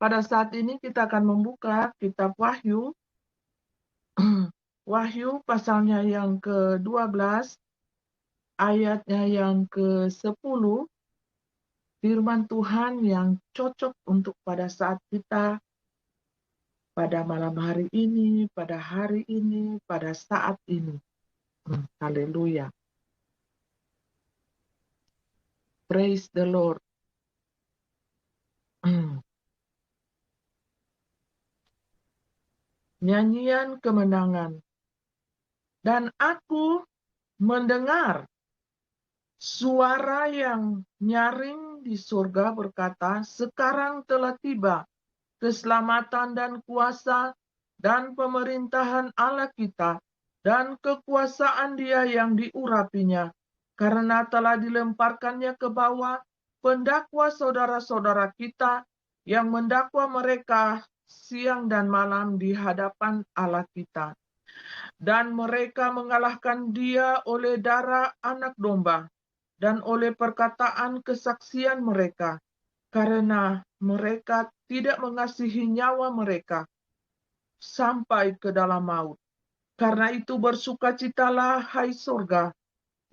pada saat ini kita akan membuka kitab Wahyu, Wahyu pasalnya yang ke-12, ayatnya yang ke-10, firman Tuhan yang cocok untuk pada saat kita, pada malam hari ini, pada hari ini, pada saat ini. Haleluya. Praise the Lord. Nyanyian kemenangan. Dan aku mendengar suara yang nyaring di surga berkata, sekarang telah tiba keselamatan dan kuasa dan pemerintahan Allah kita dan kekuasaan Dia yang diurapinya, karena telah dilemparkannya ke bawah pendakwa saudara-saudara kita yang mendakwa mereka siang dan malam di hadapan Allah kita. Dan mereka mengalahkan Dia oleh darah anak domba dan oleh perkataan kesaksian mereka, karena mereka tidak mengasihi nyawa mereka sampai ke dalam maut. Karena itu bersukacitalah hai surga,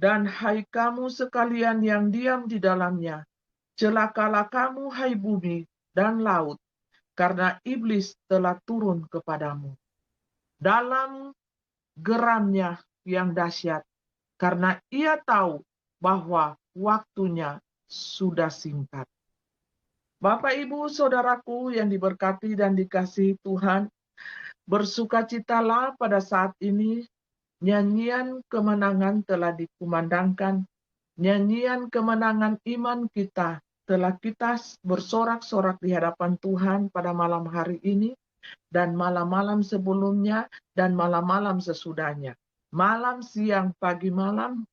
dan hai kamu sekalian yang diam di dalamnya. Celakalah kamu hai bumi dan laut, karena iblis telah turun kepadamu dalam geramnya yang dahsyat, karena ia tahu bahwa waktunya sudah singkat. Bapak, Ibu, Saudaraku yang diberkati dan dikasihi Tuhan, bersukacitalah pada saat ini, nyanyian kemenangan telah dikumandangkan, nyanyian kemenangan iman kita telah kita bersorak-sorak di hadapan Tuhan pada malam hari ini, dan malam-malam sebelumnya, dan malam-malam sesudahnya. Malam, siang, pagi, malam,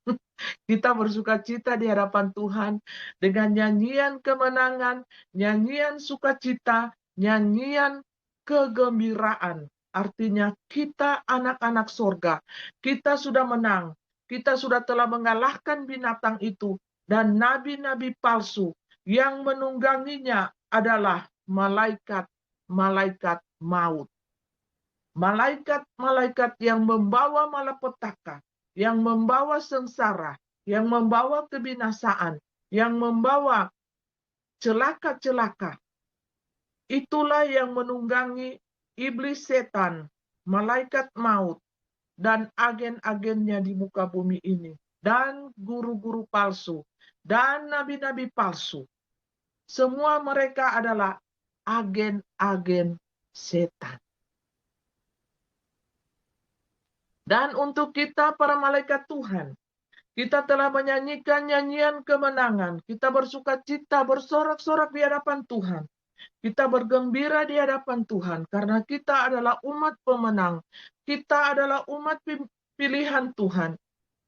kita bersukacita di hadapan Tuhan dengan nyanyian kemenangan, nyanyian sukacita, nyanyian kegembiraan. Artinya kita anak-anak sorga, kita sudah menang, kita sudah telah mengalahkan binatang itu, dan nabi-nabi palsu yang menungganginya adalah malaikat-malaikat maut. Malaikat-malaikat yang membawa malapetaka, yang membawa sengsara, yang membawa kebinasaan, yang membawa celaka-celaka. Itulah yang menunggangi iblis setan, malaikat maut, dan agen-agennya di muka bumi ini, dan guru-guru palsu, dan nabi-nabi palsu. Semua mereka adalah agen-agen setan. Dan untuk kita para malaikat Tuhan, kita telah menyanyikan nyanyian kemenangan. Kita bersukacita, bersorak-sorak di hadapan Tuhan. Kita bergembira di hadapan Tuhan karena kita adalah umat pemenang. Kita adalah umat pilihan Tuhan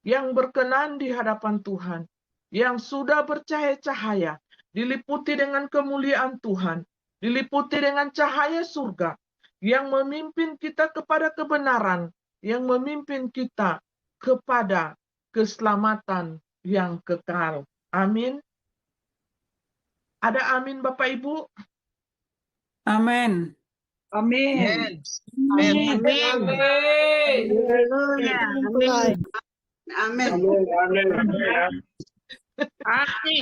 yang berkenan di hadapan Tuhan, yang sudah bercahaya-cahaya, diliputi dengan kemuliaan Tuhan, diliputi dengan cahaya surga, yang memimpin kita kepada kebenaran, yang memimpin kita kepada keselamatan yang kekal. Amin. Ada amin Bapak Ibu? Amin. Amin. Amin. Haleluya. Amin.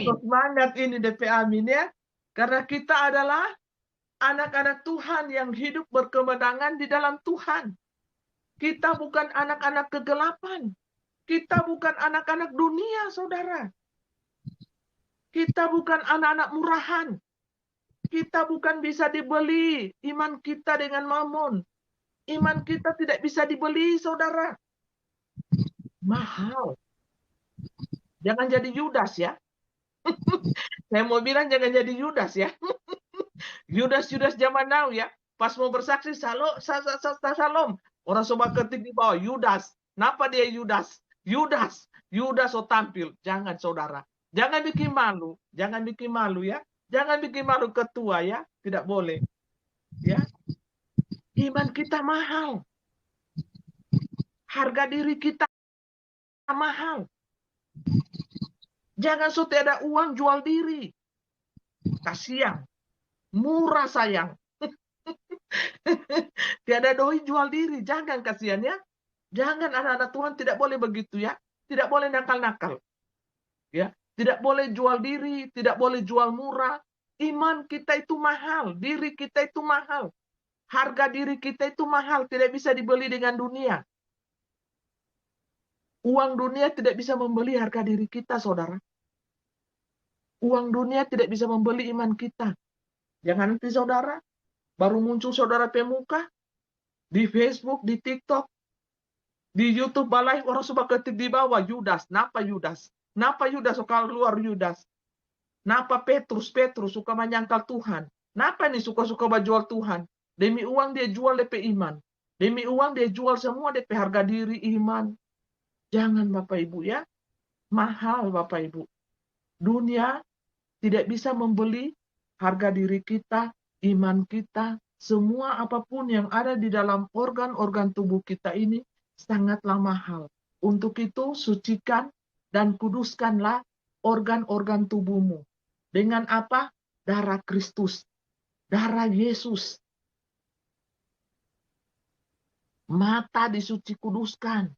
Semangat ini DP amin ya. Karena kita adalah anak-anak Tuhan yang hidup berkemenangan di dalam Tuhan. Kita bukan anak-anak kegelapan. Kita bukan anak-anak dunia, saudara. Kita bukan anak-anak murahan. Kita bukan bisa dibeli iman kita dengan mamon. Iman kita tidak bisa dibeli, saudara. Mahal. Jangan jadi Yudas ya. Saya mau bilang jangan jadi Yudas ya. Yudas zaman now ya. Pas mau bersaksi Salom. Orang sobat ketik di bawah Yudas. Kenapa dia Yudas? Yudas so tampil. Jangan saudara. Jangan bikin malu. Jangan bikin malu ya. Jangan bikin malu ketua ya. Tidak boleh. Ya. Iman kita mahal. Harga diri kita mahal. Jangan so tiada uang jual diri. Kasihan. Murah sayang. Tiada doi jual diri. Jangan, kasihan ya. Jangan, anak-anak Tuhan tidak boleh begitu ya. Tidak boleh nakal-nakal. Ya, tidak boleh jual diri, tidak boleh jual murah. Iman kita itu mahal, diri kita itu mahal. Harga diri kita itu mahal, tidak bisa dibeli dengan dunia. Uang dunia tidak bisa membeli harga diri kita, saudara. Uang dunia tidak bisa membeli iman kita. Jangan nanti saudara, baru muncul saudara pemuka, di Facebook, di TikTok, di YouTube balai orang suka ketik di bawah, Yudas. Napa Yudas? Napa Yudas suka keluar Yudas? Napa Petrus suka menyangkal Tuhan? Napa nih suka-suka jual Tuhan? Demi uang dia jual DP iman. Demi uang dia jual semua DP harga diri iman. Jangan Bapak Ibu ya. Mahal Bapak Ibu. Dunia tidak bisa membeli harga diri kita, iman kita, semua apapun yang ada di dalam organ-organ tubuh kita ini sangatlah mahal. Untuk itu sucikan dan kuduskanlah organ-organ tubuhmu. Dengan apa? Darah Kristus. Darah Yesus. Mata disuci kuduskan.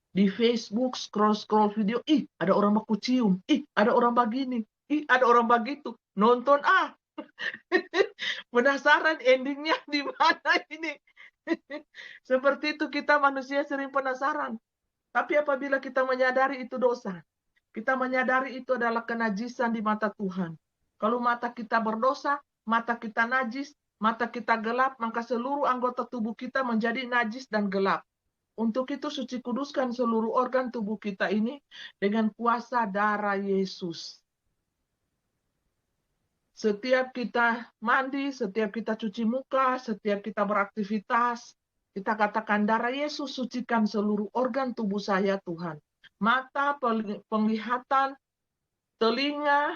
Di Facebook scroll-scroll video, ada orang baku cium, ada orang begini, ada orang begitu. Nonton penasaran endingnya di mana ini. Seperti itu kita manusia sering penasaran. Tapi apabila kita menyadari itu dosa, kita menyadari itu adalah kenajisan di mata Tuhan. Kalau mata kita berdosa, mata kita najis, mata kita gelap, maka seluruh anggota tubuh kita menjadi najis dan gelap. Untuk itu suci kuduskan seluruh organ tubuh kita ini dengan kuasa darah Yesus. Setiap kita mandi, setiap kita cuci muka, setiap kita beraktivitas, kita katakan darah Yesus sucikan seluruh organ tubuh saya Tuhan. Mata, penglihatan, telinga,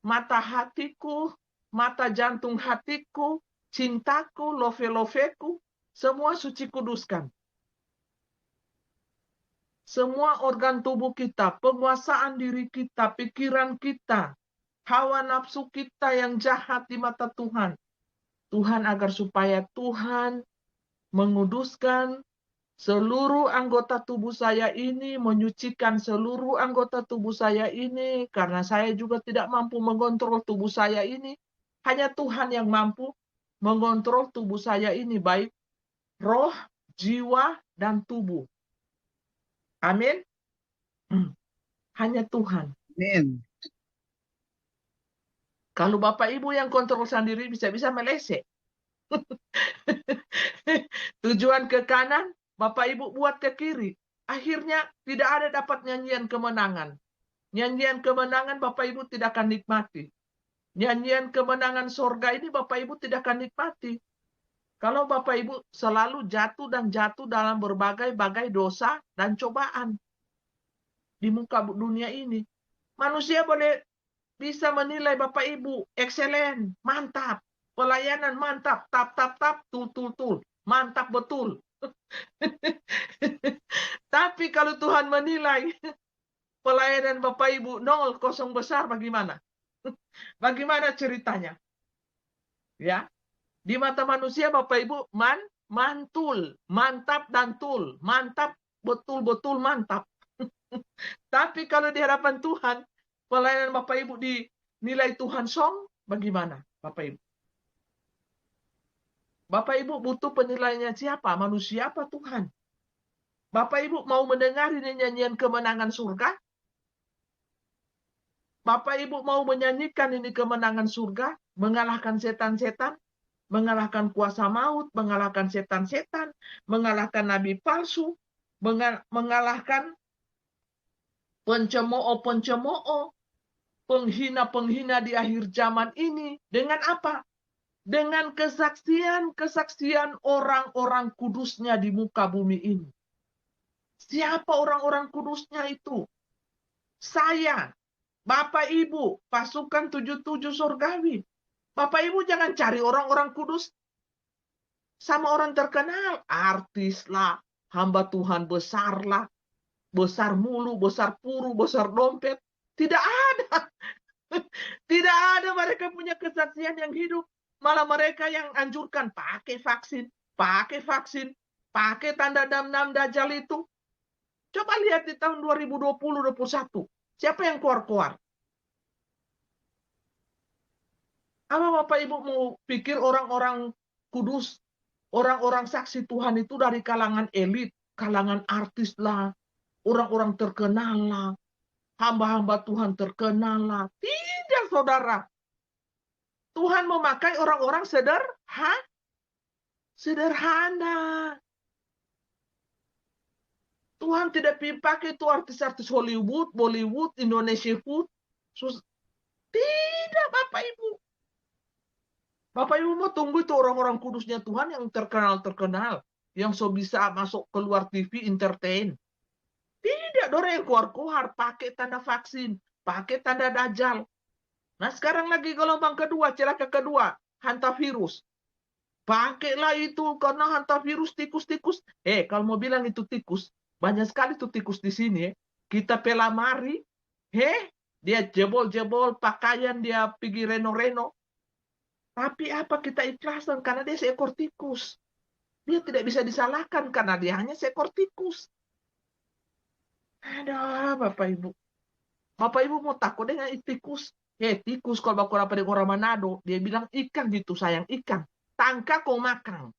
mata hatiku, mata jantung hatiku, cintaku, love-loveku, semua suci kuduskan. Semua organ tubuh kita, penguasaan diri kita, pikiran kita, hawa nafsu kita yang jahat di mata Tuhan. Tuhan agar supaya Tuhan menguduskan seluruh anggota tubuh saya ini, menyucikan seluruh anggota tubuh saya ini, karena saya juga tidak mampu mengontrol tubuh saya ini. Hanya Tuhan yang mampu mengontrol tubuh saya ini, baik roh, jiwa, dan tubuh. Amin. Hanya Tuhan. Amin. Kalau Bapak Ibu yang kontrol sendiri bisa-bisa meleset. Tujuan ke kanan, Bapak Ibu buat ke kiri. Akhirnya tidak ada dapat nyanyian kemenangan. Nyanyian kemenangan Bapak Ibu tidak akan nikmati. Nyanyian kemenangan sorga ini Bapak Ibu tidak akan nikmati. Kalau Bapak Ibu selalu jatuh dan jatuh dalam berbagai-bagai dosa dan cobaan di muka dunia ini. Manusia boleh bisa menilai Bapak Ibu, excellent, mantap, pelayanan mantap, tap, tul, mantap betul. Tapi kalau Tuhan menilai pelayanan Bapak Ibu 0, kosong besar, bagaimana? Bagaimana ceritanya? Ya, di mata manusia Bapak Ibu mantul, mantap dan tul, mantap, betul-betul mantap. Tapi kalau di hadapan Tuhan, pelayanan Bapak Ibu dinilai Tuhan song, bagaimana Bapak Ibu? Bapak Ibu butuh penilaiannya siapa? Manusia apa Tuhan? Bapak Ibu mau mendengar ini nyanyian kemenangan surga? Bapak Ibu mau menyanyikan ini kemenangan surga? Mengalahkan setan-setan? Mengalahkan kuasa maut? Mengalahkan setan-setan? Mengalahkan nabi palsu? Mengalahkan pencemooh-pencemooh? Penghina-penghina di akhir zaman ini? Dengan apa? Dengan kesaksian-kesaksian orang-orang kudusnya di muka bumi ini. Siapa orang-orang kudusnya itu? Saya, Bapak Ibu, pasukan 77 surgawi. Bapak Ibu jangan cari orang-orang kudus sama orang terkenal. Artis lah, hamba Tuhan besar lah, besar mulu, besar puru, besar dompet. Tidak ada. Tidak ada mereka punya kesaksian yang hidup. Malah mereka yang anjurkan pakai vaksin, pakai tanda dam-dam Dajjal itu. Coba lihat di tahun 2020-2021, siapa yang keluar-keluar? Apa Bapak Ibu mau pikir orang-orang kudus, orang-orang saksi Tuhan itu dari kalangan elit, kalangan artis lah, orang-orang terkenal lah, hamba-hamba Tuhan terkenal lah? Tidak, saudara. Tuhan memakai orang-orang sederhana. Tuhan tidak pakai itu artis-artis Hollywood, Bollywood, Indonesia Food. Tidak, Bapak Ibu. Bapak Ibu mau tunggu itu orang-orang kudusnya Tuhan yang terkenal-terkenal, yang so bisa masuk keluar TV, entertain. Tidak, orang yang keluar-keluar pakai tanda vaksin, pakai tanda Dajjal. Nah, sekarang lagi gelombang kedua, celaka kedua, hantavirus. Pakailah itu karena hantavirus tikus-tikus. Kalau mau bilang itu tikus, banyak sekali tuh tikus di sini. Kita pelamari, dia jebol-jebol pakaian, dia pergi reno-reno. Tapi apa kita ikhlaskan karena dia seekor tikus. Dia tidak bisa disalahkan karena dia hanya seekor tikus. Ada Bapak Ibu. Bapak Ibu mau takut dengan tikus? Tikus kalau baku dapat dengan orang Manado, dia bilang ikan gitu sayang, ikan. Tangka kau makan.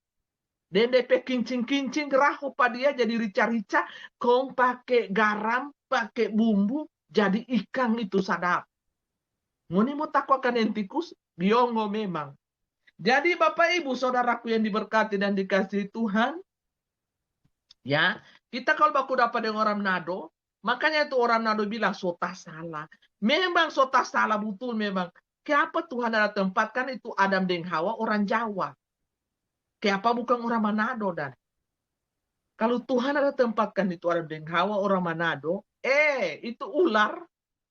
Dan DP kincing-kincing rahu pada dia jadi rica-rica, kau pakai garam, pakai bumbu, jadi ikan itu sadap. Ngoni mau takut akan yang tikus? Biongo memang. Jadi Bapak Ibu saudaraku yang diberkati dan dikasihi Tuhan, ya, kita kalau baku dapat dengan orang Manado, makanya itu orang Manado bilang sota salah. Memang sota salah betul memang. Kenapa Tuhan ada tempatkan itu Adam dan Hawa orang Jawa? Kenapa bukan orang Manado dan? Kalau Tuhan ada tempatkan itu Adam dan Hawa orang Manado, itu ular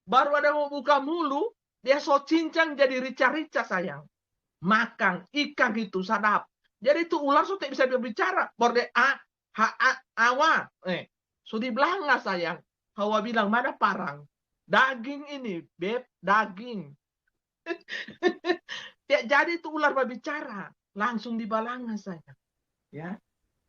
baru ada mau buka mulu, dia so cincang jadi rica-rica sayang. Makan ikan itu sadap. Jadi itu ular so tidak bisa berbicara. Borde awa. So dibelah nggak sayang. Hawa bilang mana parang. Daging ini, beb, daging. Jadi itu ular berbicara. Langsung dibalanga sayang. Ya,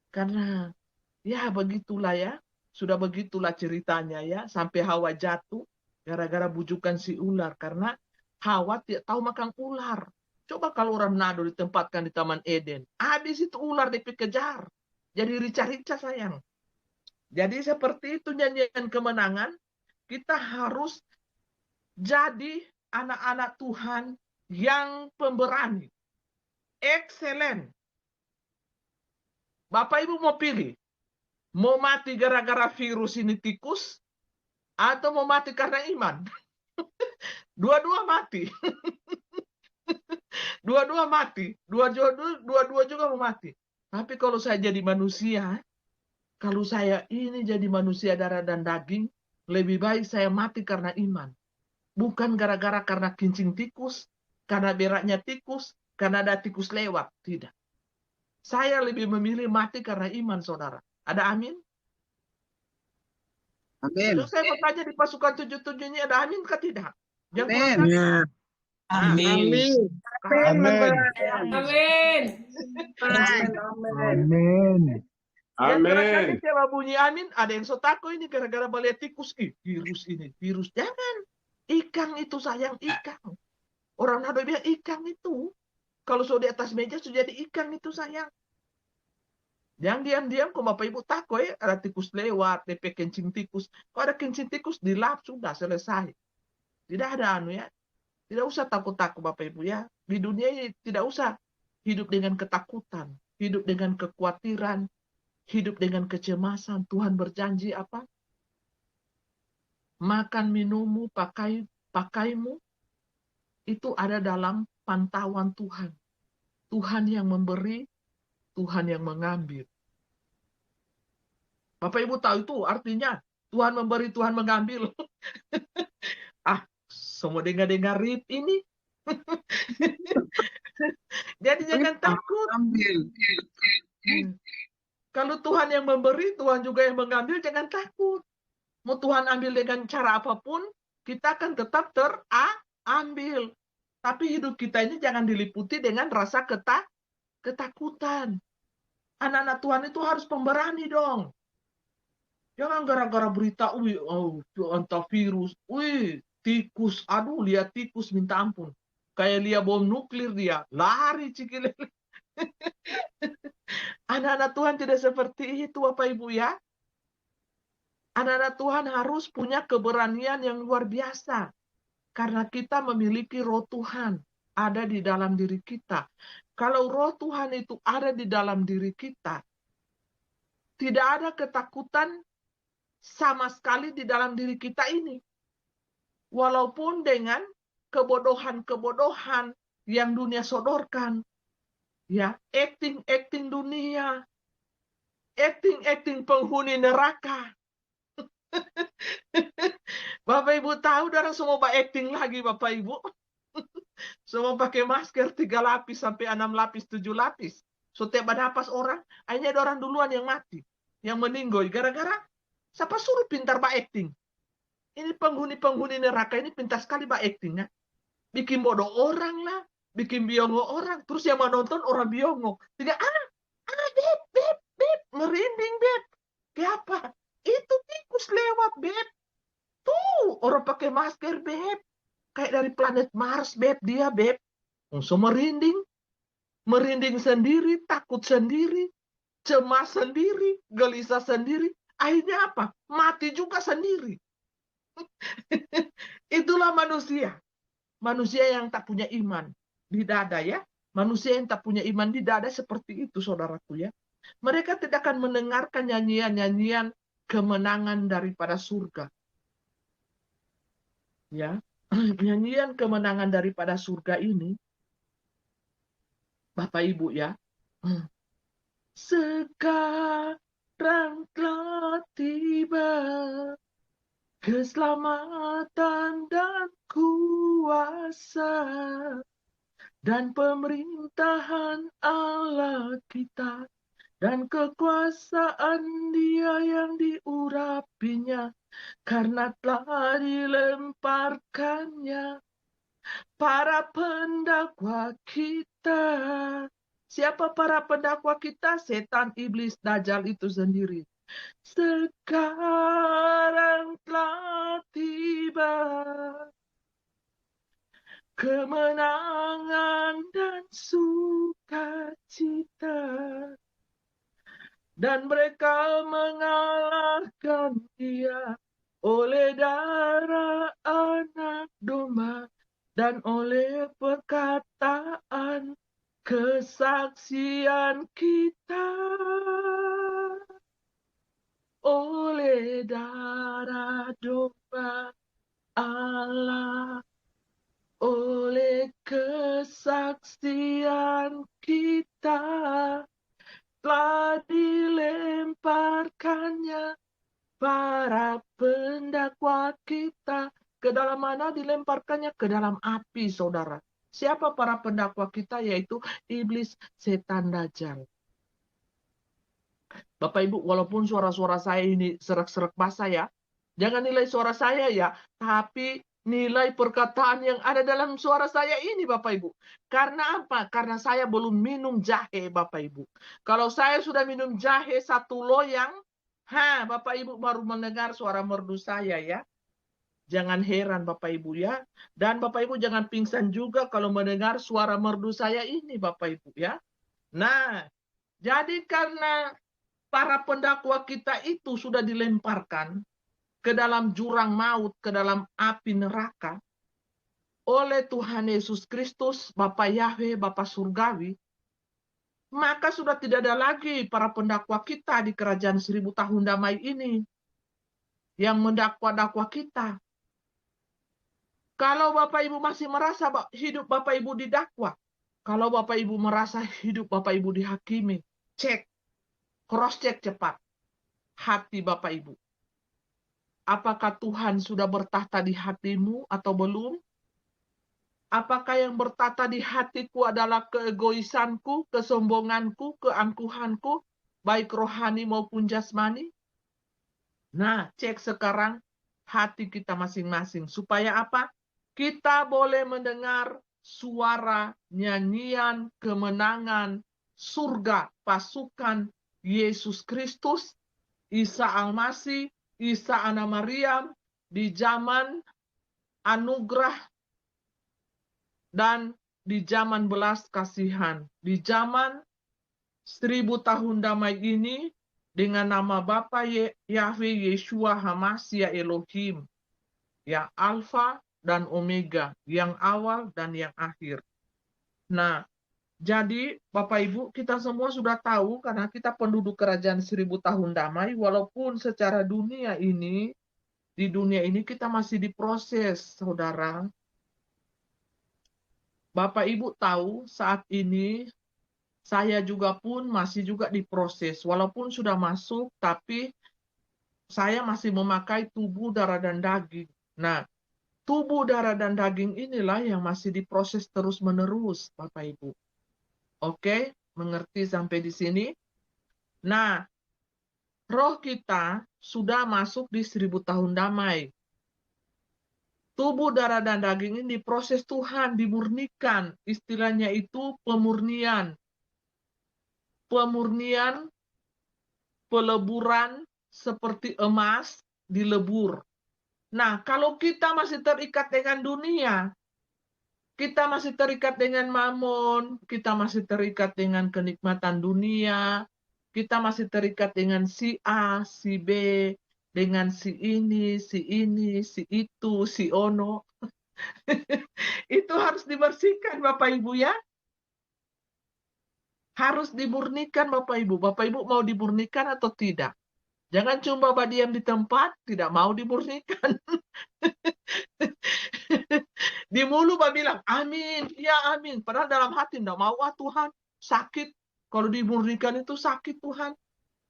karena ya begitulah ya. Sudah begitulah ceritanya ya. Sampai Hawa jatuh gara-gara bujukan si ular. Karena Hawa tidak tahu makan ular. Coba kalau orang Manado ditempatkan di Taman Eden. Habis itu ular dikejar. Jadi rica-rica sayang. Jadi seperti itu nyanyian kemenangan. Kita harus jadi anak-anak Tuhan yang pemberani. Excellent. Bapak Ibu mau pilih. Mau mati gara-gara virus ini tikus. Atau mau mati karena iman. Dua-dua mati. Dua-dua mati. Dua-dua juga mau mati. Tapi kalau saya jadi manusia, kalau saya ini jadi manusia darah dan daging, lebih baik saya mati karena iman. Bukan gara-gara karena kincing tikus, karena beraknya tikus, karena ada tikus lewat. Tidak. Saya lebih memilih mati karena iman, saudara. Ada amin? Amin. Terus saya mau tanya di pasukan 77 ini ada amin kah tidak? Amin. Amin. Amin. Amin. Amin. Ya, barangkali coba bunyi amin, ada yang so takut ini gara-gara balai tikus. Virus ini, virus. Jangan. Ikan itu sayang, ikan. Orang Manado bilang ikan itu. Kalau so di atas meja sudah jadi ikan itu sayang. Yang diam-diam kok Bapak Ibu takut ya, ada tikus lewat, DP kencing tikus. Kalau ada kencing tikus dilap sudah selesai. Tidak ada ya. Tidak usah takut-takut Bapak Ibu ya. Di dunia ini tidak usah hidup dengan ketakutan, hidup dengan kekhawatiran, hidup dengan kecemasan. Tuhan berjanji apa? Makan, minummu, pakaimu, itu ada dalam pantauan Tuhan. Tuhan yang memberi, Tuhan yang mengambil. Bapak Ibu tahu itu artinya Tuhan memberi, Tuhan mengambil. Semua dengar-dengar rip ini. Jadi jangan takut. Ambil. Kalau Tuhan yang memberi, Tuhan juga yang mengambil, jangan takut. Mau Tuhan ambil dengan cara apapun, kita akan tetap terambil. Tapi hidup kita ini jangan diliputi dengan rasa ketakutan. Anak-anak Tuhan itu harus pemberani dong. Jangan gara-gara berita, entah virus, tikus, aduh lihat tikus minta ampun. Kayak lihat bom nuklir dia, lari cikilele. Anak-anak Tuhan tidak seperti itu Bapak Ibu ya. Anak-anak Tuhan harus punya keberanian yang luar biasa. Karena kita memiliki roh Tuhan ada di dalam diri kita. Kalau roh Tuhan itu ada di dalam diri kita, tidak ada ketakutan sama sekali di dalam diri kita ini. Walaupun dengan kebodohan-kebodohan yang dunia sodorkan, ya, acting dunia, acting penghuni neraka. Bapak Ibu tahu, orang semua acting lagi Bapak Ibu. Semua pakai masker 3 lapis sampai 6 lapis, 7 lapis. Setiap ada napas orang, akhirnya ada orang duluan yang mati, yang meninggoy. Gara-gara siapa suruh pintar acting? Ini penghuni neraka ini pintar sekali actingnya. Bikin bodoh orang lah, bikin biongo orang. Terus yang menonton orang biongo. Tidak, beb, merinding beb. Kayak apa? Itu tikus lewat beb. Tuh, orang pakai masker beb. Kayak dari planet Mars beb, dia beb. Langsung merinding. Merinding sendiri, takut sendiri, cemas sendiri, gelisah sendiri. Akhirnya apa? Mati juga sendiri. Itulah manusia. Manusia yang tak punya iman di dada ya. Manusia yang tak punya iman di dada seperti itu saudaraku ya. Mereka tidak akan mendengarkan nyanyian-nyanyian kemenangan daripada surga. Ya. Nyanyian kemenangan daripada surga ini Bapak Ibu ya. Sekarang telah tiba keselamatan dan kuasa dan pemerintahan Allah kita dan kekuasaan Dia yang diurapinya, karena telah dilemparkannya para pendakwa kita. Siapa para pendakwa kita? Setan, iblis, dajjal itu sendiri. Sekarang telah tiba kemenangan dan sukacita, dan mereka mengalahkan Dia oleh darah anak domba dan oleh perkataan kesaksian kita. Oleh darah domba Allah, oleh kesaksian kita, telah dilemparkannya para pendakwa kita. Ke dalam mana dilemparkannya? Ke dalam api, saudara. Siapa para pendakwa kita? Yaitu iblis, setan, dajjal. Bapak Ibu, walaupun suara-suara saya ini serak-serak basah ya, jangan nilai suara saya ya, tapi nilai perkataan yang ada dalam suara saya ini Bapak Ibu. Karena apa? Karena saya belum minum jahe Bapak Ibu. Kalau saya sudah minum jahe 1 loyang, Bapak Ibu baru mendengar suara merdu saya ya. Jangan heran Bapak Ibu ya. Dan Bapak Ibu jangan pingsan juga kalau mendengar suara merdu saya ini Bapak Ibu ya. Nah, jadi karena para pendakwa kita itu sudah dilemparkan ke dalam jurang maut, ke dalam api neraka oleh Tuhan Yesus Kristus, Bapa Yahweh, Bapa Surgawi, maka sudah tidak ada lagi para pendakwa kita di kerajaan 1000 tahun damai ini yang mendakwa-dakwa kita. Kalau Bapak Ibu masih merasa hidup Bapak Ibu didakwa, kalau Bapak Ibu merasa hidup Bapak Ibu dihakimi, cek, cross-check cepat hati Bapak Ibu. Apakah Tuhan sudah bertahta di hatimu atau belum? Apakah yang bertahta di hatiku adalah keegoisanku, kesombonganku, keangkuhanku, baik rohani maupun jasmani? Nah, cek sekarang hati kita masing-masing. Supaya apa? Kita boleh mendengar suara nyanyian kemenangan surga pasukan Yesus Kristus, Isa Al-Masih, Isa Ana Maryam di zaman anugerah dan di zaman belas kasihan, di zaman 1000 tahun damai ini dengan nama Bapa Yahweh Yeshua Hamasya Elohim, yang Alfa dan Omega, yang awal dan yang akhir. Nah, jadi Bapak Ibu, kita semua sudah tahu karena kita penduduk kerajaan 1000 tahun damai, walaupun secara dunia ini, di dunia ini kita masih diproses, saudara. Bapak Ibu tahu saat ini saya juga pun masih juga diproses. Walaupun sudah masuk, tapi saya masih memakai tubuh, darah, dan daging. Nah, tubuh, darah, dan daging inilah yang masih diproses terus-menerus, Bapak Ibu. Oke, mengerti sampai di sini? Nah, roh kita sudah masuk di 1000 tahun damai. Tubuh, darah, dan daging ini diproses Tuhan, dimurnikan. Istilahnya itu pemurnian. Pemurnian, peleburan seperti emas dilebur. Nah, kalau kita masih terikat dengan dunia, kita masih terikat dengan mamon, kita masih terikat dengan kenikmatan dunia, kita masih terikat dengan si A, si B, dengan si ini, si itu, si ono. Itu harus dibersihkan, Bapak Ibu ya. Harus dimurnikan, Bapak Ibu. Bapak Ibu mau dimurnikan atau tidak? Jangan cuma Bapak diam di tempat, tidak mau dimurnikan. Di mulut Bapak bilang, amin, ya amin. Padahal dalam hati, tidak mau Tuhan, sakit. Kalau dimurnikan itu sakit Tuhan.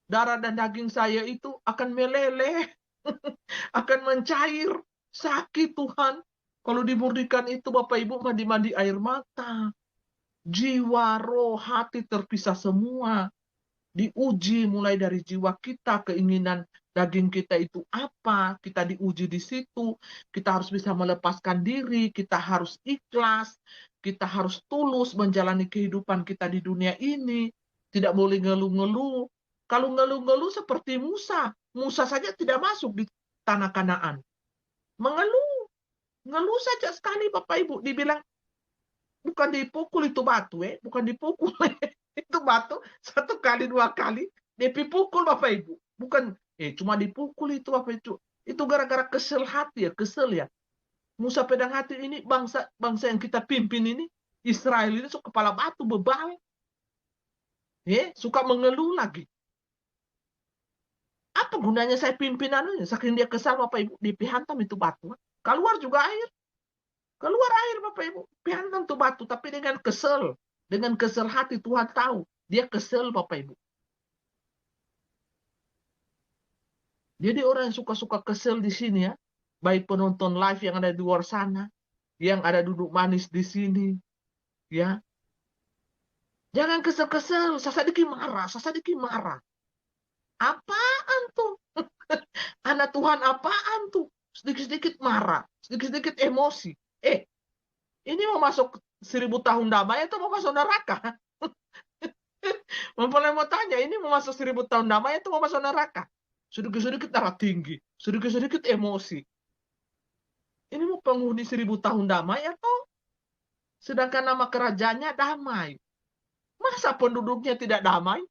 Darah dan daging saya itu akan meleleh, akan mencair. Sakit Tuhan. Kalau dimurnikan itu Bapak Ibu mandi-mandi air mata. Jiwa, roh, hati terpisah semua. Diuji mulai dari jiwa kita, keinginan daging kita itu apa, kita diuji di situ, kita harus bisa melepaskan diri, kita harus ikhlas, kita harus tulus menjalani kehidupan kita di dunia ini, tidak boleh ngeluh-ngeluh. Kalau ngeluh-ngeluh seperti Musa, Musa saja tidak masuk di tanah Kanaan. Mengeluh, ngeluh saja sekali Bapak Ibu, dibilang, bukan dipukul itu batu, bukan dipukul. Itu batu 1 kali 2 kali dipukul Bapak Ibu. Bukan cuma dipukul itu Bapak Ibu. Itu gara-gara kesel hati ya, kesel ya. Musa pedang hati ini bangsa yang kita pimpin ini, Israel ini suka kepala batu bebal. Suka mengeluh lagi. Apa gunanya saya pimpinan ini? Saking dia kesal Bapak Ibu, dihantam itu batu. Keluar juga air. Keluar air Bapak Ibu, pihantam tuh batu, tapi dengan kesel. Dengan kesel hati, Tuhan tahu. Dia kesel Bapak Ibu. Jadi orang yang suka-suka kesel di sini ya, baik penonton live yang ada di luar sana, yang ada duduk manis di sini, ya. Jangan kesel-kesel, sasadiki marah. Apaan tuh? Anak Tuhan apaan tuh? Sedikit-sedikit marah, sedikit-sedikit emosi. Ini mau masuk 1000 tahun damai atau mau masuk neraka? Mau tanya, ini mau masuk 1000 tahun damai atau mau masuk neraka? Sedikit-sedikit darah tinggi, sedikit-sedikit emosi. Ini mau penghuni 1000 tahun damai atau sedangkan nama kerajaannya damai? Masa penduduknya tidak damai?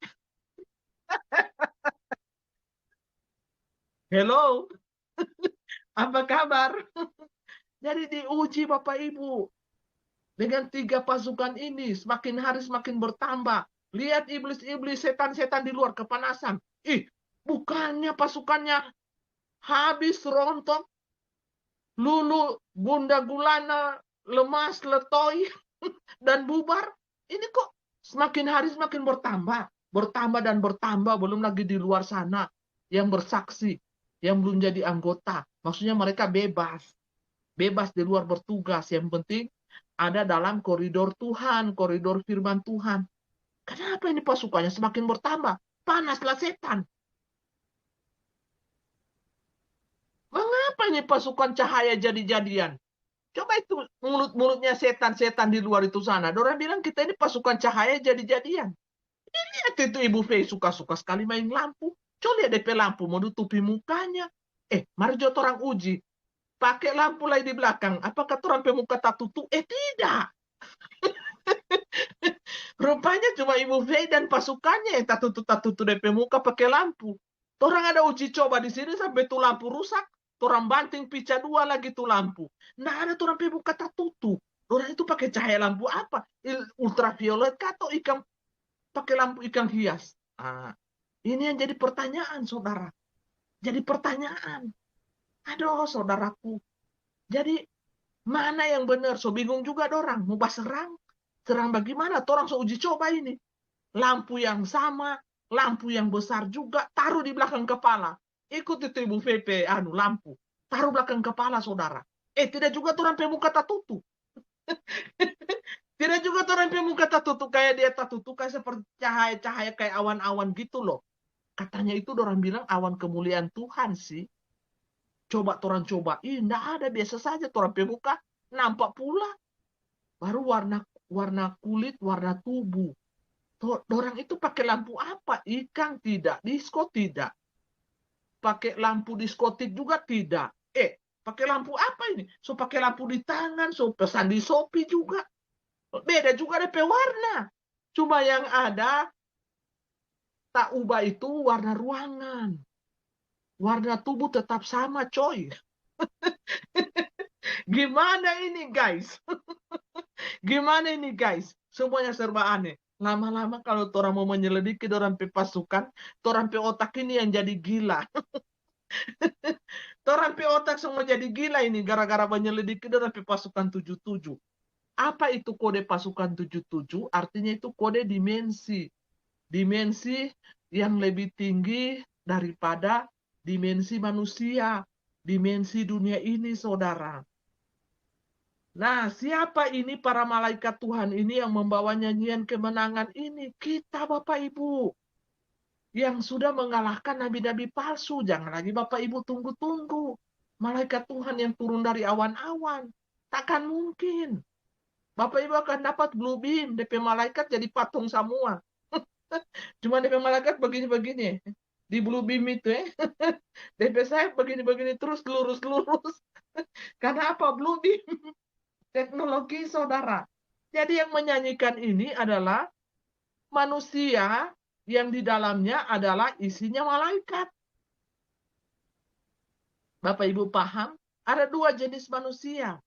Hello? Apa kabar? Jadi diuji Bapak Ibu. Dengan 3 pasukan ini, semakin hari semakin bertambah. Lihat iblis-iblis, setan-setan di luar kepanasan. Bukannya pasukannya habis rontok, lulu, bunda gulana, lemas, letoi, dan bubar. Ini kok semakin hari semakin bertambah. Bertambah dan bertambah, belum lagi di luar sana. Yang bersaksi, yang belum jadi anggota. Maksudnya mereka bebas. Bebas di luar bertugas. Yang penting ada dalam koridor Tuhan, koridor firman Tuhan. Kenapa ini pasukannya semakin bertambah? Panaslah setan. Mengapa ini pasukan cahaya jadi-jadian? Coba itu mulut-mulutnya setan-setan di luar itu sana. Dorang bilang kita ini pasukan cahaya jadi-jadian. Lihat itu Ibu Fei suka-suka sekali main lampu. Coba lihat DP lampu mau tutupi mukanya. Mari jod orang uji. Pakai lampu lagi di belakang. Apakah orang pe muka tak tutup? Tidak. Rupanya cuma Ibu Fei dan pasukannya yang tak tutup DP muka pakai lampu. Orang ada uji coba di sini sampai tuh lampu rusak. Orang banting pica 2 lagi tuh lampu. Nah ada orang pe muka tak tutup. Orang itu pakai cahaya lampu apa? Ultraviolet atau ikan pakai lampu ikan hias? Ini yang jadi pertanyaan, saudara. Jadi pertanyaan. Aduh, saudaraku. Jadi mana yang benar? So bingung juga dorang. Mau serang? Serang bagaimana? Orang so uji coba ini. Lampu yang sama, lampu yang besar juga, taruh di belakang kepala. Ikut itu Ibu VP, lampu. Taruh belakang kepala, saudara. Tidak juga orang pe muka tak tutup. Tidak juga orang pe muka tak tutup. Kayak dia tak tutup, kayak seperti cahaya-cahaya, kayak awan-awan gitu loh. Katanya itu orang bilang awan kemuliaan Tuhan sih. Coba orang coba, enggak ada, biasa saja orang pe muka nampak pula. Baru warna kulit, warna tubuh. Orang itu pakai lampu apa? Ikan tidak, disko tidak. Pakai lampu diskotik juga tidak. Pakai lampu apa ini? So pakai lampu di tangan, so pesan di Shopee juga. Beda juga DP warna. Cuma yang ada tak ubah itu warna ruangan. Warna tubuh tetap sama, coy. Gimana ini, guys? Gimana ini, guys? Semuanya serba aneh. Lama-lama kalau orang mau menyelidiki orang pe pasukan, orang pe otak ini yang jadi gila. Orang pe otak semua jadi gila ini gara-gara menyelidiki orang pe pasukan 77. Apa itu kode pasukan 77? Artinya itu kode dimensi. Dimensi yang lebih tinggi daripada dimensi manusia. Dimensi dunia ini, saudara. Nah, siapa ini para malaikat Tuhan ini yang membawa nyanyian kemenangan ini? Kita, Bapak Ibu. Yang sudah mengalahkan nabi-nabi palsu. Jangan lagi Bapak Ibu tunggu-tunggu. Malaikat Tuhan yang turun dari awan-awan. Takkan mungkin. Bapak Ibu akan dapat blue beam. DP malaikat jadi patung semua. Cuma DP malaikat begini-begini. Di blue beam itu DP saya begini-begini terus lurus-lurus. Karena apa? Blue beam. Teknologi, saudara. Jadi yang menyanyikan ini adalah manusia yang di dalamnya adalah isinya malaikat. Bapak Ibu paham? Ada 2 jenis manusia.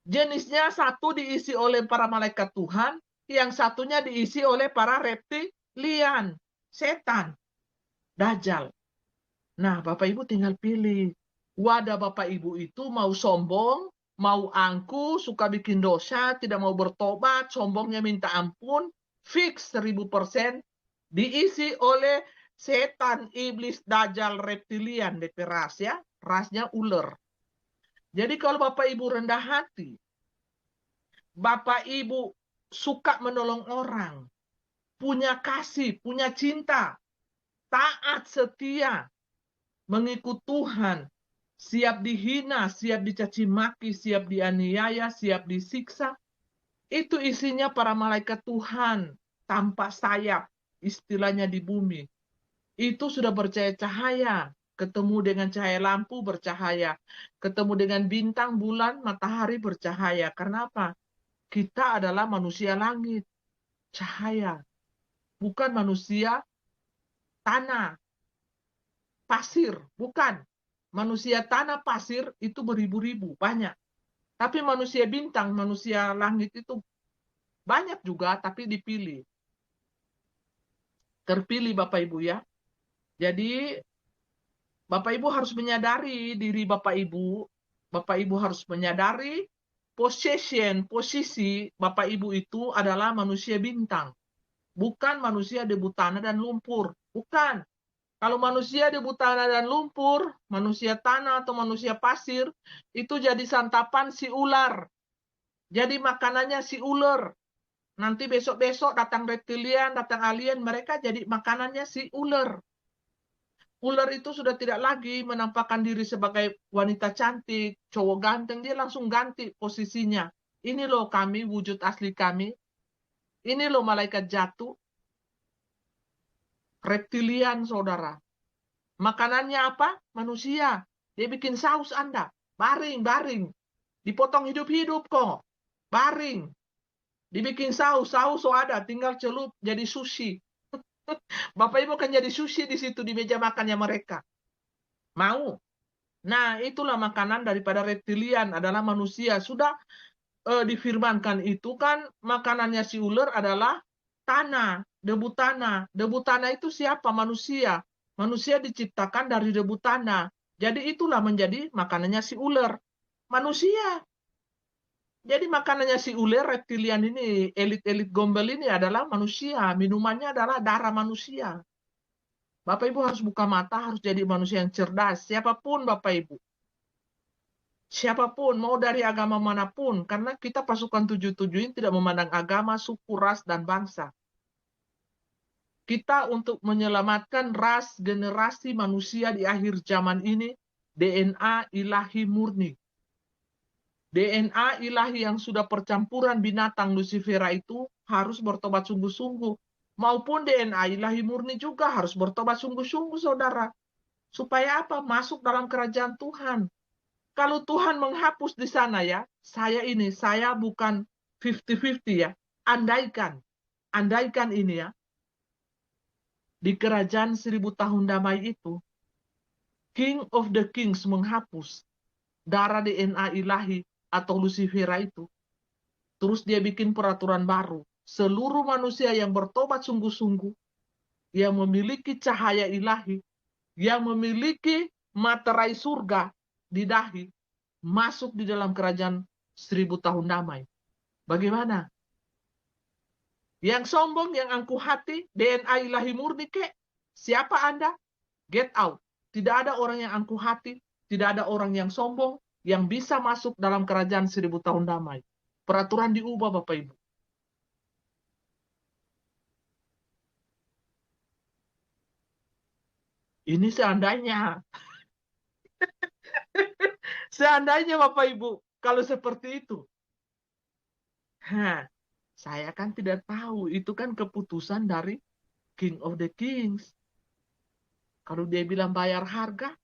Jenisnya satu diisi oleh para malaikat Tuhan, yang satunya diisi oleh para reptilian, setan, dajjal. Nah, Bapak Ibu tinggal pilih. Wadah Bapak Ibu itu mau sombong, mau angku, suka bikin dosa, tidak mau bertobat, sombongnya minta ampun, fix 1000% diisi oleh setan, iblis, dajjal, reptilian, DP ras ya, rasnya ular. Jadi kalau Bapak Ibu rendah hati, Bapak Ibu suka menolong orang, punya kasih, punya cinta, taat, setia, mengikut Tuhan, siap dihina, siap dicaci maki, siap dianiaya, siap disiksa. Itu isinya para malaikat Tuhan tanpa sayap, istilahnya di bumi. Itu sudah bercahaya, ketemu dengan cahaya lampu bercahaya, ketemu dengan bintang, bulan, matahari bercahaya. Karena apa? Kita adalah manusia langit, cahaya, bukan manusia tanah, pasir, bukan. Manusia tanah pasir itu beribu-ribu, banyak. Tapi manusia bintang, manusia langit itu banyak juga, tapi dipilih. Terpilih Bapak Ibu ya. Jadi Bapak Ibu harus menyadari diri Bapak Ibu. Bapak Ibu harus menyadari posisi Bapak Ibu itu adalah manusia bintang. Bukan manusia debu tanah dan lumpur. Bukan. Kalau manusia debu tanah dan lumpur, manusia tanah atau manusia pasir, itu jadi santapan si ular. Jadi makanannya si ular. Nanti besok-besok datang reptilian, datang alien, mereka jadi makanannya si ular. Ular itu sudah tidak lagi menampakkan diri sebagai wanita cantik, cowok ganteng, dia langsung ganti posisinya. Ini loh kami, wujud asli kami. Ini loh malaikat jatuh, reptilian saudara. Makanannya apa? Manusia. Dia bikin saus Anda. Baring. Dipotong hidup-hidup kok. Baring. Dibikin saus so ada, tinggal celup jadi sushi. Bapak Ibu kan jadi sushi di situ di meja makannya mereka. Mau? Nah, itulah makanan daripada reptilian adalah manusia. Sudah difirmankan itu kan makanannya si ular adalah tanah, debu tanah. Debu tanah itu siapa? Manusia. Manusia diciptakan dari debu tanah. Jadi itulah menjadi makanannya si ular. Manusia. Jadi makanannya si ular reptilian ini, elit-elit gombel ini adalah manusia. Minumannya adalah darah manusia. Bapak Ibu harus buka mata, harus jadi manusia yang cerdas. Siapapun Bapak Ibu. Siapapun, mau dari agama manapun. Karena kita pasukan 77 ini tidak memandang agama, suku, ras, dan bangsa. Kita untuk menyelamatkan ras generasi manusia di akhir zaman ini, DNA ilahi murni. DNA ilahi yang sudah percampuran binatang Lucifera itu harus bertobat sungguh-sungguh. Maupun DNA ilahi murni juga harus bertobat sungguh-sungguh, saudara. Supaya apa? Masuk dalam kerajaan Tuhan. Kalau Tuhan menghapus di sana ya, saya bukan 50-50 ya. Andaikan ini ya, di kerajaan 1000 tahun damai itu, King of the Kings menghapus darah DNA ilahi atau Lucifera itu, terus dia bikin peraturan baru. Seluruh manusia yang bertobat sungguh-sungguh, yang memiliki cahaya ilahi, yang memiliki materai surga di dahi, masuk di dalam kerajaan 1000 tahun damai. Bagaimana? Yang sombong, yang angkuh hati, DNA ilahi murni kek, siapa Anda? Get out. Tidak ada orang yang angkuh hati, tidak ada orang yang sombong, yang bisa masuk dalam kerajaan 1000 tahun damai. Peraturan diubah Bapak Ibu. Ini seandainya. Seandainya Bapak Ibu, kalau seperti itu. Saya kan tidak tahu, itu kan keputusan dari King of the Kings. Kalau dia bilang bayar harga,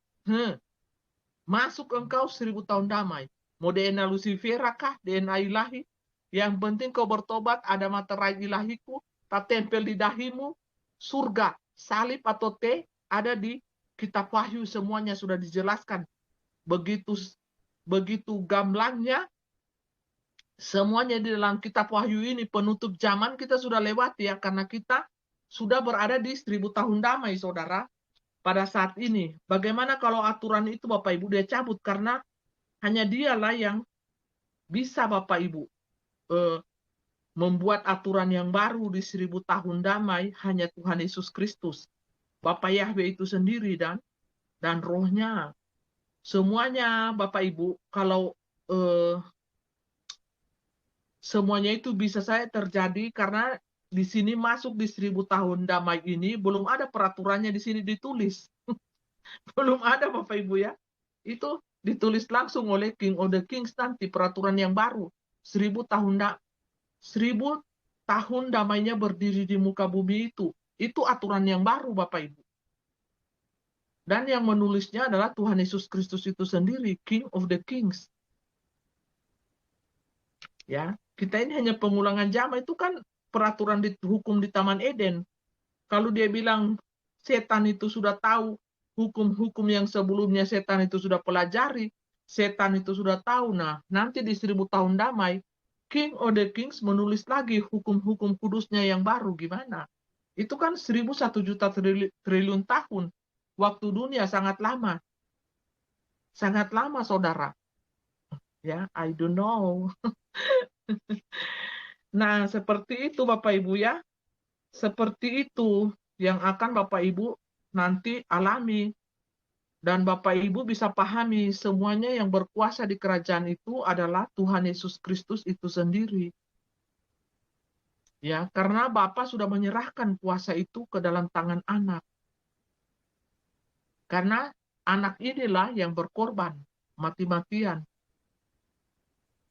masuk engkau 1000 tahun damai. Mau DNA Lucifera kah, DNA ilahi? Yang penting kau bertobat, ada materai ilahiku, tak tempel di dahimu, surga, salib atau T, ada di kitab Wahyu, semuanya sudah dijelaskan. Begitu gamblangnya, semuanya di dalam kitab Wahyu ini, penutup zaman kita sudah lewati ya, karena kita sudah berada di 1000 tahun damai, saudara. Pada saat ini, bagaimana kalau aturan itu Bapak Ibu dia cabut, karena hanya dialah yang bisa Bapak Ibu membuat aturan yang baru di 1000 tahun damai, hanya Tuhan Yesus Kristus. Bapak Yahweh itu sendiri dan rohnya. Semuanya Bapak Ibu, kalau semuanya itu bisa saya terjadi karena di sini masuk di 1000 tahun damai ini, belum ada peraturannya di sini ditulis. Belum ada Bapak Ibu ya. Itu ditulis langsung oleh King of the Kings nanti peraturan yang baru. 1000 tahun damainya berdiri di muka bumi itu. Itu aturan yang baru Bapak Ibu. Dan yang menulisnya adalah Tuhan Yesus Kristus itu sendiri, King of the Kings. Ya, kita ini hanya pengulangan zaman, itu kan peraturan hukum di Taman Eden. Kalau dia bilang setan itu sudah tahu hukum-hukum yang sebelumnya setan itu sudah pelajari, setan itu sudah tahu. Nah, nanti di 1000 tahun damai, King of the Kings menulis lagi hukum-hukum kudusnya yang baru. Gimana? Itu kan 1 juta triliun tahun. Waktu dunia sangat lama. Sangat lama, saudara. Ya, I don't know. Nah, seperti itu Bapak Ibu ya. Seperti itu yang akan Bapak Ibu nanti alami. Dan Bapak Ibu bisa pahami semuanya yang berkuasa di kerajaan itu adalah Tuhan Yesus Kristus itu sendiri. Ya, karena Bapa sudah menyerahkan kuasa itu ke dalam tangan anak. Karena anak inilah yang berkorban mati-matian.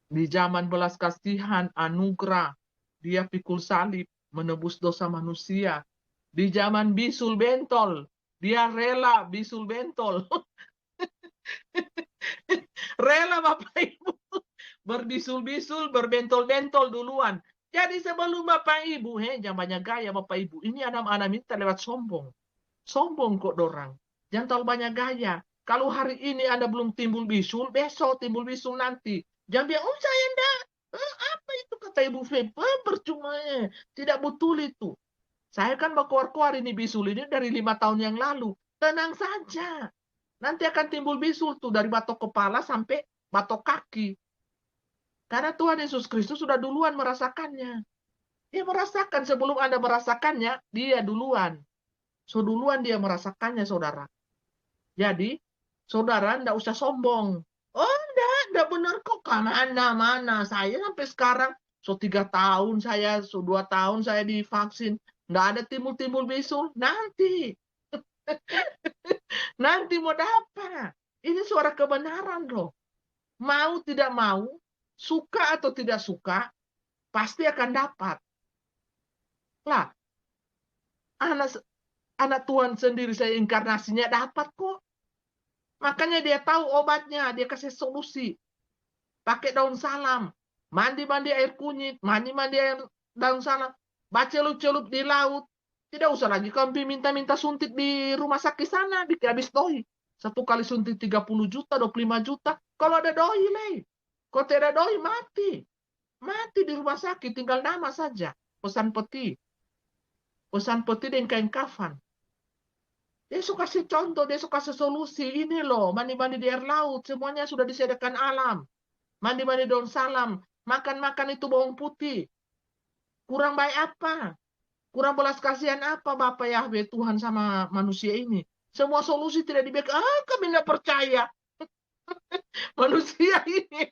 Di zaman belas kasihan, anugerah, dia pikul salib, menebus dosa manusia. Di zaman bisul bentol, dia rela bisul bentol. Rela Bapak Ibu berbisul-bisul, berbentol-bentol duluan. Jadi sebelum Bapak Ibu, jangan banyak gaya Bapak Ibu. Ini anak-anak minta lewat sombong. Sombong kok dorang. Jangan terlalu banyak gaya. Kalau hari ini Anda belum timbul bisul, besok timbul bisul nanti. Jangan bilang, oh saya enggak. Apa itu kata Ibu Feb? Percuma ya. Tidak betul itu. Saya kan berkuar-kuar ini bisul ini dari 5 tahun yang lalu. Tenang saja. Nanti akan timbul bisul tuh dari batok kepala sampai batok kaki. Karena Tuhan Yesus Kristus sudah duluan merasakannya. Dia merasakan sebelum Anda merasakannya, dia duluan. So duluan dia merasakannya, saudara. Jadi, saudara enggak usah sombong. Oh, enggak benar kok. Mana. Saya sampai sekarang, so 3 tahun saya, so 2 tahun saya divaksin. Enggak ada timbul-timbul bisul. Nanti. Nanti mau dapat. Ini suara kebenaran loh. Mau tidak mau, suka atau tidak suka, pasti akan dapat. Lah, anak Tuhan sendiri saya inkarnasinya dapat kok. Makanya dia tahu obatnya, dia kasih solusi. Pakai daun salam, mandi-mandi air kunyit, mandi-mandi air daun salam, bacelup-celup di laut. Tidak usah lagi kami minta-minta suntik di rumah sakit sana, bikin habis doi. 1 kali suntik 30 juta, 25 juta. Kalau ada doi, leh. Kalau tidak ada doi, mati. Mati di rumah sakit, tinggal nama saja. Pesan peti dan kain kafan. Dia suka kasih contoh, dia suka kasih solusi. Ini loh, mandi-mandi di air laut, semuanya sudah disediakan alam. Mandi-mandi daun salam, makan-makan itu bawang putih. Kurang baik apa? Kurang belas kasihan apa Bapak Yahweh Tuhan sama manusia ini? Semua solusi tidak diberikan. Kami tidak percaya. Manusia ini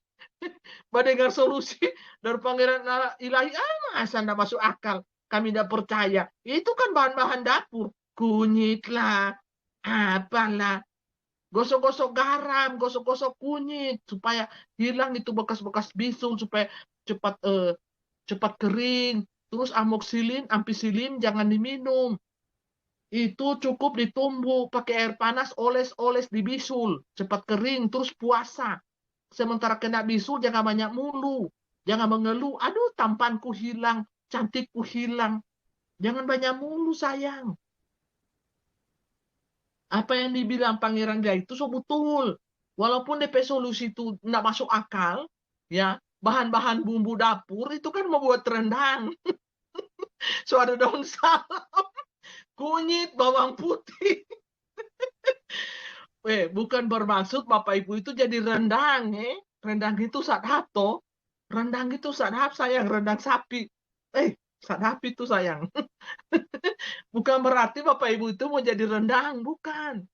mendengar solusi dari pangeran ilahi, masa tidak masuk akal. Kami tidak percaya. Itu kan bahan-bahan dapur. Kunyit lah, apalah. Gosok-gosok garam, gosok-gosok kunyit supaya hilang itu bekas-bekas bisul, supaya cepat kering. Terus ampicillin jangan diminum. Itu cukup ditumbuk pakai air panas, oles-oles di bisul, cepat kering, terus puasa. Sementara kena bisul jangan banyak mulu. Jangan mengeluh, aduh tampanku hilang, cantikku hilang. Jangan banyak mulu sayang. Apa yang dibilang Pangeran Dia itu so betul. Walaupun DP solusi itu tidak masuk akal, ya bahan-bahan bumbu dapur itu kan membuat rendang. So ada daun salam, kunyit, bawang putih. Bukan bermaksud Bapak Ibu itu jadi rendang, Rendang itu sadap toh. Rendang itu sadap sayang, rendang sapi. Sadap itu sayang. Bukan berarti Bapak Ibu itu mau jadi rendang, bukan.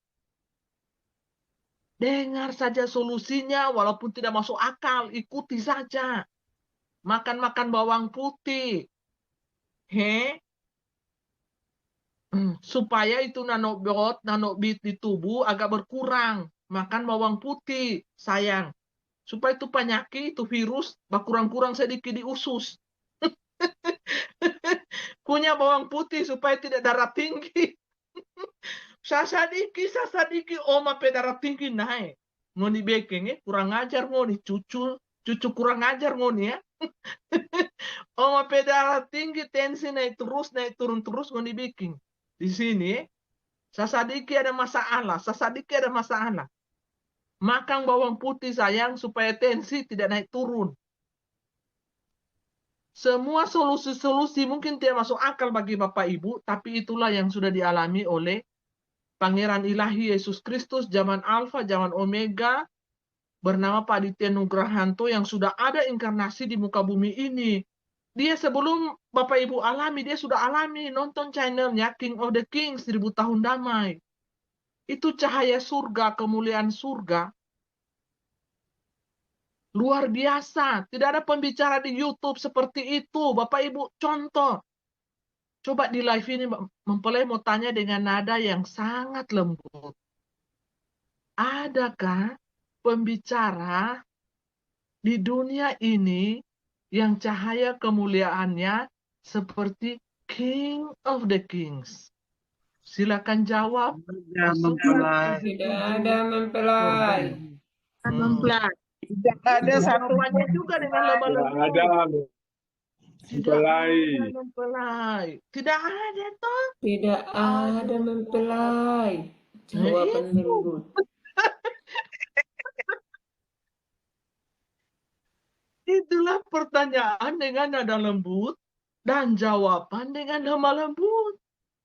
Dengar saja solusinya, walaupun tidak masuk akal, ikuti saja. Makan-makan bawang putih. Supaya itu nanobit di tubuh agak berkurang. Makan bawang putih, sayang. Supaya itu penyakit, itu virus, berkurang-kurang sedikit di usus. Punya bawang putih supaya tidak darah tinggi. Sasadiki, oma pe darah tinggi naik. Ngoni bekeng, kurang ajar ngoni, cucu kurang ajar ngoni ya. Oma pe darah tinggi, tensi naik turun terus ngoni bekeng. Di sini, sasadiki ada masalah. Makan bawang putih sayang supaya tensi tidak naik turun. Semua solusi-solusi mungkin tidak masuk akal bagi Bapak Ibu, tapi itulah yang sudah dialami oleh Pangeran Ilahi Yesus Kristus zaman Alfa, zaman Omega, bernama Pak Aditya Nugrahanto yang sudah ada inkarnasi di muka bumi ini. Dia sebelum Bapak Ibu alami, dia sudah alami, nonton channelnya King of the Kings, 1000 tahun damai. Itu cahaya surga, kemuliaan surga. Luar biasa. Tidak ada pembicara di YouTube seperti itu. Bapak Ibu, contoh. Coba di live ini, mempelai mau tanya dengan nada yang sangat lembut. adakah pembicara di dunia ini yang cahaya kemuliaannya seperti King of the Kings? Silakan jawab. Mempelai. Tidak ada mempelai. Mempelai. Tidak ada satu Jawabannya juga dengan tidak lembut. ada Tidak mempelai. ada mempelai. Tidak ada toh. Tidak ada mempelai. Jawaban Itu. lembut. Itulah pertanyaan dengan nada lembut dan jawaban dengan lemah lembut.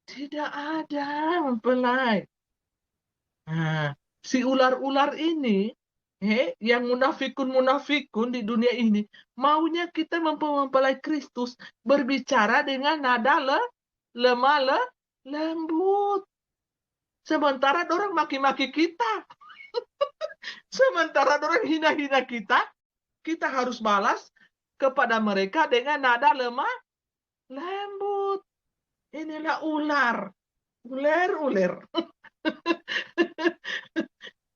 Tidak ada mempelai. Nah, si ular-ular ini, yang munafikun di dunia ini, maunya kita mempelai Kristus berbicara dengan nada lemah lembut. Sementara orang maki-maki kita. Sementara orang hina-hina kita harus balas kepada mereka dengan nada lemah lembut. Inilah ular. Ular.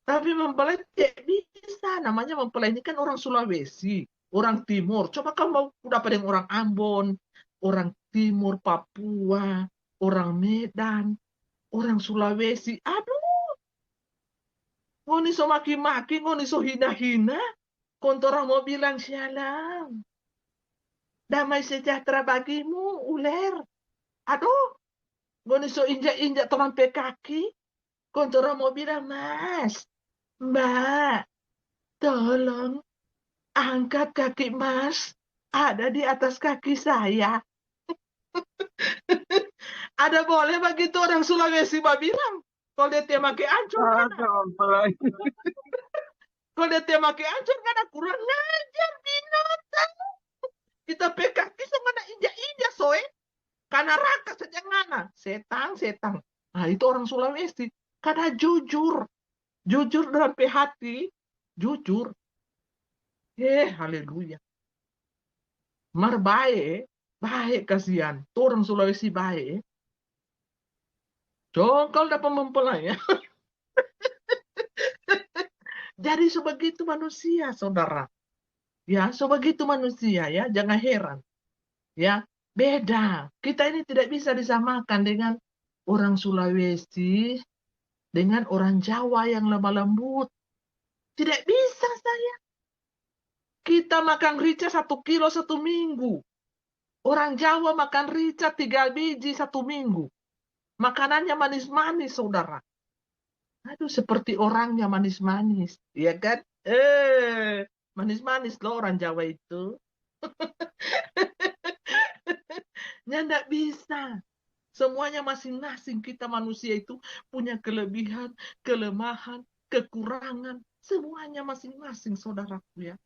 Tapi mempelai tidak bisa. Namanya mempelai ini kan orang Sulawesi, orang Timur. Coba kamu mau dapat dengan orang Ambon, orang Timur, Papua, orang Medan, orang Sulawesi. Aduh, ngoni so maki-maki, ngoni so hina-hina. Kontora mau bilang shalom. Damai sejahtera bagimu, ular. Aduh, ngoni so injak-injak terampai kaki. Kontora mau bilang, Mas, Mbak, tolong angkat kaki Mas. Ada di atas kaki saya. Ada boleh begitu orang Sulawesi bilang. Kalau dia temaki ancur, Ada mempelai. kalau dia temaki ancur, ada kurang ngajar binatang. Kita pekaki sama na injak-injak soe. Karena raka saja ngana. Setang. Nah itu orang Sulawesi. Karena jujur. Jujur dalam hati. Jujur. Haleluya. Mar baik kasihan. Tuh orang Sulawesi baik. Dongkol dapat mempelai ya. Jadi sebegitu manusia, saudara. Ya, sebegitu manusia ya, jangan heran. Ya, beda. Kita ini tidak bisa disamakan dengan orang Sulawesi, dengan orang Jawa yang lemah lembut. Tidak bisa saya. Kita makan rica 1 kilo 1 minggu. Orang Jawa makan rica 3 biji 1 minggu. Makanannya manis-manis, saudara. Aduh, seperti orangnya manis-manis. Ya kan? Manis-manis loh orang Jawa itu. Nggak bisa. Semuanya masing-masing. Kita manusia itu punya kelebihan, kelemahan, kekurangan. Semuanya masing-masing, saudaraku ya.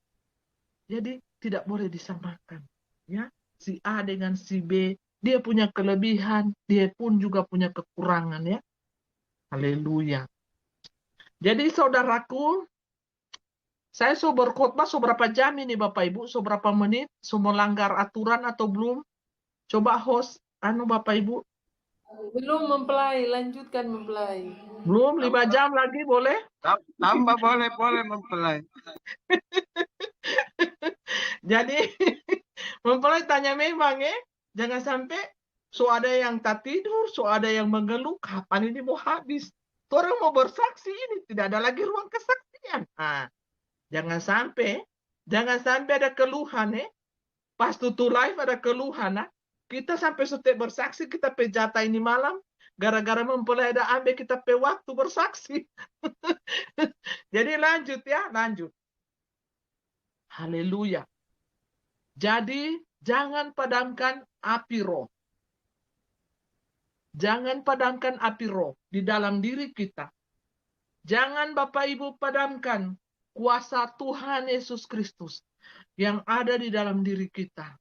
Jadi tidak boleh disamakan. Ya, si A dengan si B, dia punya kelebihan, dia pun juga punya kekurangan ya. Haleluya. Jadi saudaraku, saya so berkhotbah seberapa jam ini Bapak Ibu, seberapa menit, so melanggar aturan atau belum? Coba host, Bapak Ibu. Belum mempelai, lanjutkan mempelai. Belum, 5 jam lagi boleh? Tambah boleh mempelai. Jadi, mempelai tanya memang ya, jangan sampai so ada yang tak tidur, so ada yang mengeluh, kapan ini mau habis? Orang mau bersaksi ini, tidak ada lagi ruang kesaksian. Nah, jangan sampai ada keluhan ya. Pas tutup live ada keluhan. Nah. Kita sampai setiap bersaksi, kita pejata ini malam, gara-gara mempelai ada ambil kita pe waktu bersaksi. Jadi lanjut ya, lanjut. Haleluya. Jadi jangan padamkan api roh. Jangan padamkan api roh di dalam diri kita. Jangan Bapak Ibu padamkan kuasa Tuhan Yesus Kristus yang ada di dalam diri kita.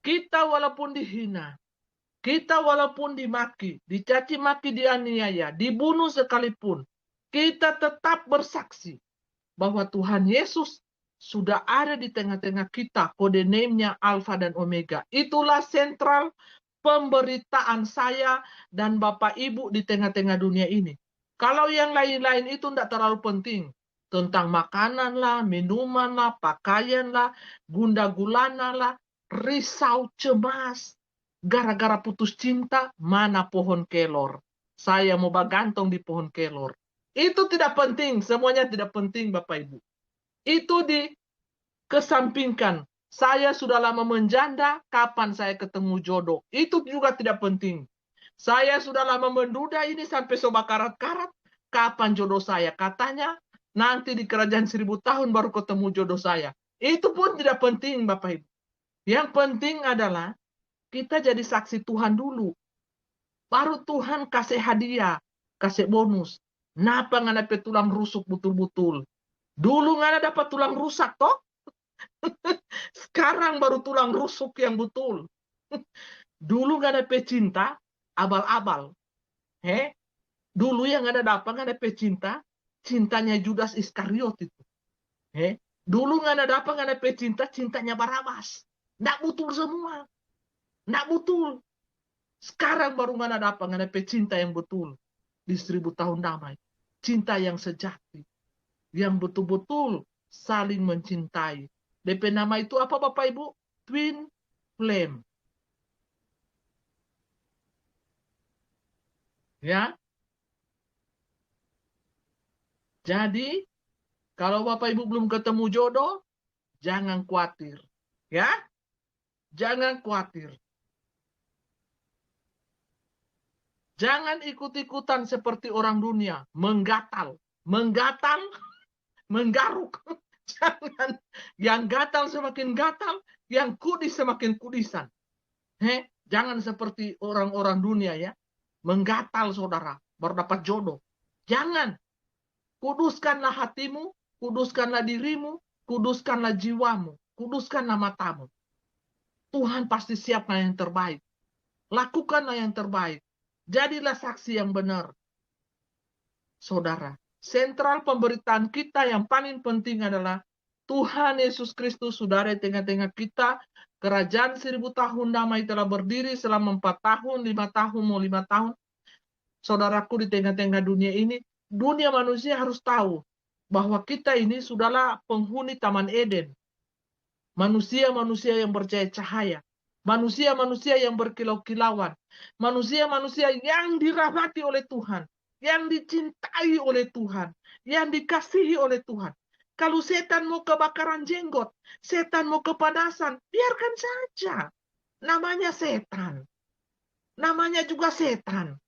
Kita walaupun dihina, kita walaupun dimaki, dicaci maki, dianiaya, dibunuh sekalipun, kita tetap bersaksi bahwa Tuhan Yesus sudah ada di tengah-tengah kita, kode name-nya Alfa dan Omega. Itulah sentral pemberitaan saya dan Bapak Ibu di tengah-tengah dunia ini. Kalau yang lain-lain itu tidak terlalu penting. Tentang makanan lah, minuman lah, pakaian lah, gunda gulana lah, risau, cemas. Gara-gara putus cinta, mana pohon kelor? Saya mau bagantong di pohon kelor. Itu tidak penting, semuanya tidak penting Bapak Ibu. Itu dikesampingkan. Saya sudah lama menjanda, kapan saya ketemu jodoh? Itu juga tidak penting. Saya sudah lama menduda ini sampai soba karat-karat. Kapan jodoh saya? Katanya nanti di kerajaan 1000 tahun baru ketemu jodoh saya. Itu pun tidak penting Bapak Ibu. Yang penting adalah kita jadi saksi Tuhan dulu. Baru Tuhan kasih hadiah, kasih bonus. Napa nggak dapat tulang rusuk betul-betul? Dulu nggak dapat tulang rusak toh? Sekarang baru tulang rusuk yang betul. Dulu nggak ada pecinta, abal-abal. Dulu yang ada dapat nggak ada pecinta, cintanya Judas Iskariot itu. Dulu nggak ada dapat nggak ada pecinta, cintanya Barabas. Nggak betul semua. Nggak betul. Sekarang baru nggak ada dapat nggak ada pecinta yang betul. Di 1000 tahun damai. Cinta yang sejati. Yang betul-betul saling mencintai. DP nama itu apa Bapak Ibu? Twin Flame. Ya. Jadi, kalau Bapak Ibu belum ketemu jodoh, jangan khawatir. Ya. Jangan khawatir. Jangan ikut-ikutan seperti orang dunia. Menggatal. Menggatal, menggaruk. Jangan. Yang gatal semakin gatal, yang kudis semakin kudisan. Jangan seperti orang-orang dunia ya. Menggatal saudara, baru dapat jodoh. Jangan. Kuduskanlah hatimu, kuduskanlah dirimu, kuduskanlah jiwamu, kuduskanlah matamu. Tuhan pasti siapkan yang terbaik. Lakukanlah yang terbaik. Jadilah saksi yang benar. Saudara, sentral pemberitaan kita yang paling penting adalah Tuhan Yesus Kristus sudah ada di tengah-tengah kita. Kerajaan 1000 tahun damai telah berdiri selama 4 tahun, 5 tahun, mau 5 tahun. Saudaraku, di tengah-tengah dunia ini, dunia manusia harus tahu bahwa kita ini sudahlah penghuni Taman Eden. Manusia-manusia yang percaya cahaya. Manusia-manusia yang berkilau-kilauan. Manusia-manusia yang dirahmati oleh Tuhan. Yang dicintai oleh Tuhan. Yang dikasihi oleh Tuhan. Kalau setan mau kebakaran jenggot, setan mau kepanasan, biarkan saja. Namanya setan. Namanya juga setan.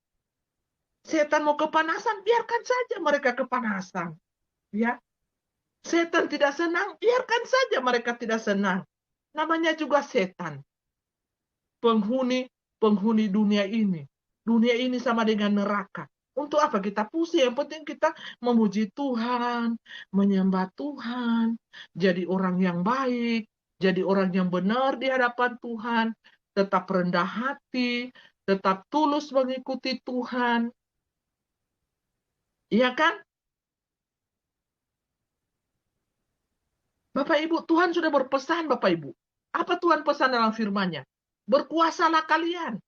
Setan mau kepanasan, biarkan saja mereka kepanasan. Ya. Setan tidak senang, biarkan saja mereka tidak senang. Namanya juga setan. Penghuni dunia ini. Dunia ini sama dengan neraka. Untuk apa kita pusing? Yang penting kita memuji Tuhan, menyembah Tuhan, jadi orang yang baik, jadi orang yang benar di hadapan Tuhan, tetap rendah hati, tetap tulus mengikuti Tuhan. Iya kan? Bapak Ibu, Tuhan sudah berpesan Bapak Ibu. Apa Tuhan pesan dalam firman-Nya? Berkuasalah kalian.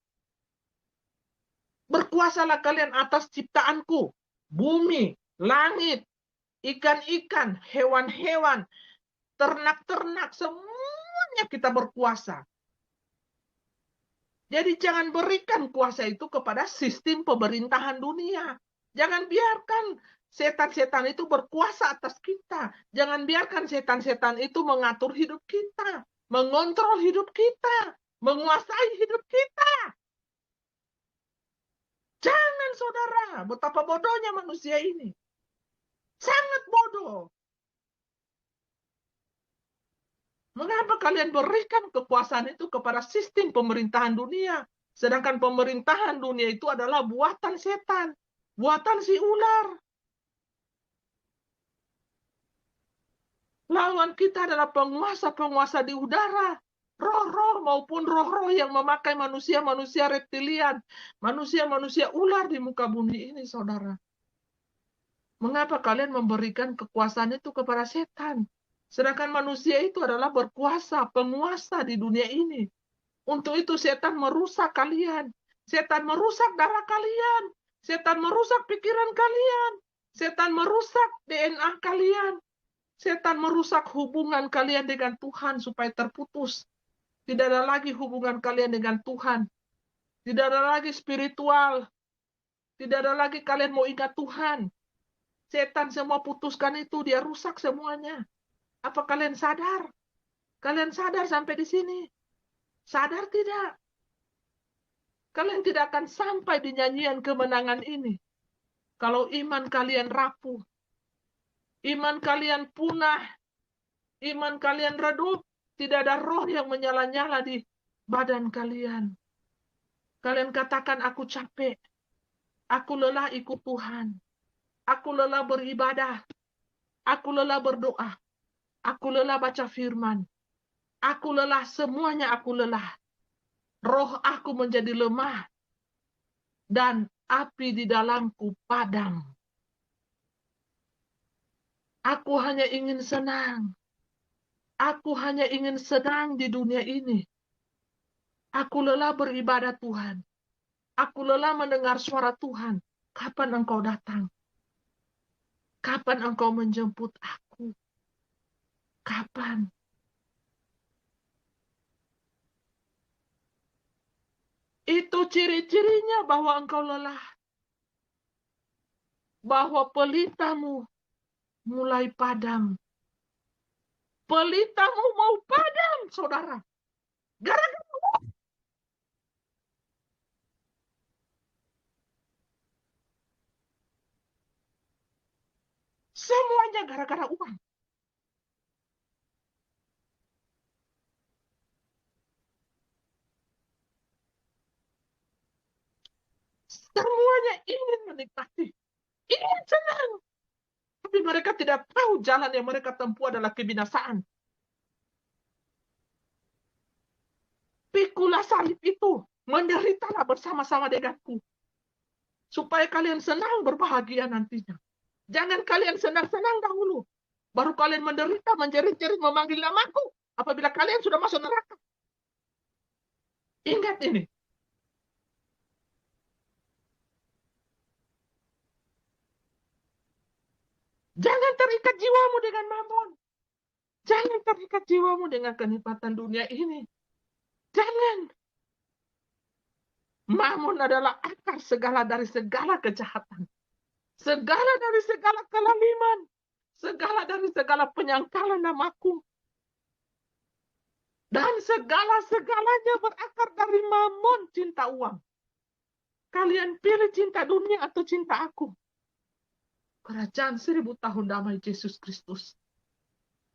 Berkuasalah kalian atas ciptaanku. Bumi, langit, ikan-ikan, hewan-hewan, ternak-ternak, semuanya kita berkuasa. Jadi jangan berikan kuasa itu kepada sistem pemerintahan dunia. Jangan biarkan setan-setan itu berkuasa atas kita. Jangan biarkan setan-setan itu mengatur hidup kita, mengontrol hidup kita, menguasai hidup kita. Jangan saudara, betapa bodohnya manusia ini. Sangat bodoh. Mengapa kalian berikan kekuasaan itu kepada sistem pemerintahan dunia? Sedangkan pemerintahan dunia itu adalah buatan setan. Buatan si ular. Lawan kita adalah penguasa-penguasa di udara. Roh-roh maupun roh-roh yang memakai manusia-manusia reptilian. Manusia-manusia ular di muka bumi ini, saudara. Mengapa kalian memberikan kekuasaan itu kepada setan? Sedangkan manusia itu adalah berkuasa, penguasa di dunia ini. Untuk itu setan merusak kalian. Setan merusak darah kalian. Setan merusak pikiran kalian. Setan merusak DNA kalian. Setan merusak hubungan kalian dengan Tuhan supaya terputus. Tidak ada lagi hubungan kalian dengan Tuhan. Tidak ada lagi spiritual. Tidak ada lagi kalian mau ingat Tuhan. Setan semua putuskan itu, dia rusak semuanya. Apa kalian sadar? Kalian sadar sampai di sini? Sadar tidak? Kalian tidak akan sampai di nyanyian kemenangan ini. Kalau iman kalian rapuh, iman kalian punah, iman kalian redup, tidak ada roh yang menyala-nyala di badan kalian. Kalian katakan, aku capek, aku lelah ikut Tuhan, aku lelah beribadah, aku lelah berdoa, aku lelah baca firman, aku lelah, semuanya aku lelah. Roh aku menjadi lemah, dan api di dalamku padam. Aku hanya ingin senang. Aku hanya ingin senang di dunia ini. Aku lelah beribadah Tuhan. Aku lelah mendengar suara Tuhan. Kapan Engkau datang? Kapan Engkau menjemput aku? Kapan? Itu ciri-cirinya bahwa engkau lelah. Bahwa pelitamu mulai padam. Pelitamu mau padam, saudara. Gara-gara semuanya gara-gara uang. Semuanya ingin menikmati. Ingin senang. Tapi mereka tidak tahu jalan yang mereka tempuh adalah kebinasaan. Pikulah salib itu. Menderitalah bersama-sama denganku. Supaya kalian senang berbahagia nantinya. Jangan kalian senang-senang dahulu. Baru kalian menderita, menjerit-jerit, memanggil namaku. Apabila kalian sudah masuk neraka. Ingat ini. Jangan terikat jiwamu dengan mamon. Jangan terikat jiwamu dengan kenikmatan dunia ini. Jangan. Mamon adalah akar segala dari segala kejahatan. Segala dari segala kelaliman. Segala dari segala penyangkalan namaku. Dan segala-segalanya berakar dari mamon, cinta uang. Kalian pilih cinta dunia atau cinta aku? Kerajaan 1000 tahun damai Yesus Kristus.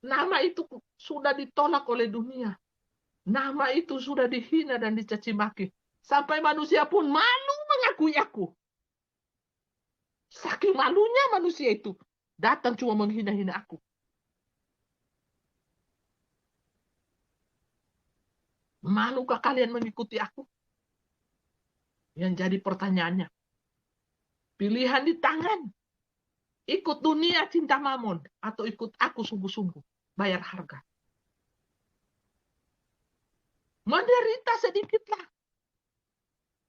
Nama itu sudah ditolak oleh dunia. Nama itu sudah dihina dan dicaci maki. Sampai manusia pun malu mengakui aku. Saking malunya manusia itu. Datang cuma menghina-hina aku. Malukah kalian mengikuti aku? Yang jadi pertanyaannya. Pilihan di tangan. Ikut dunia cinta mamon. Atau ikut aku sungguh-sungguh. Bayar harga. Menderita sedikitlah.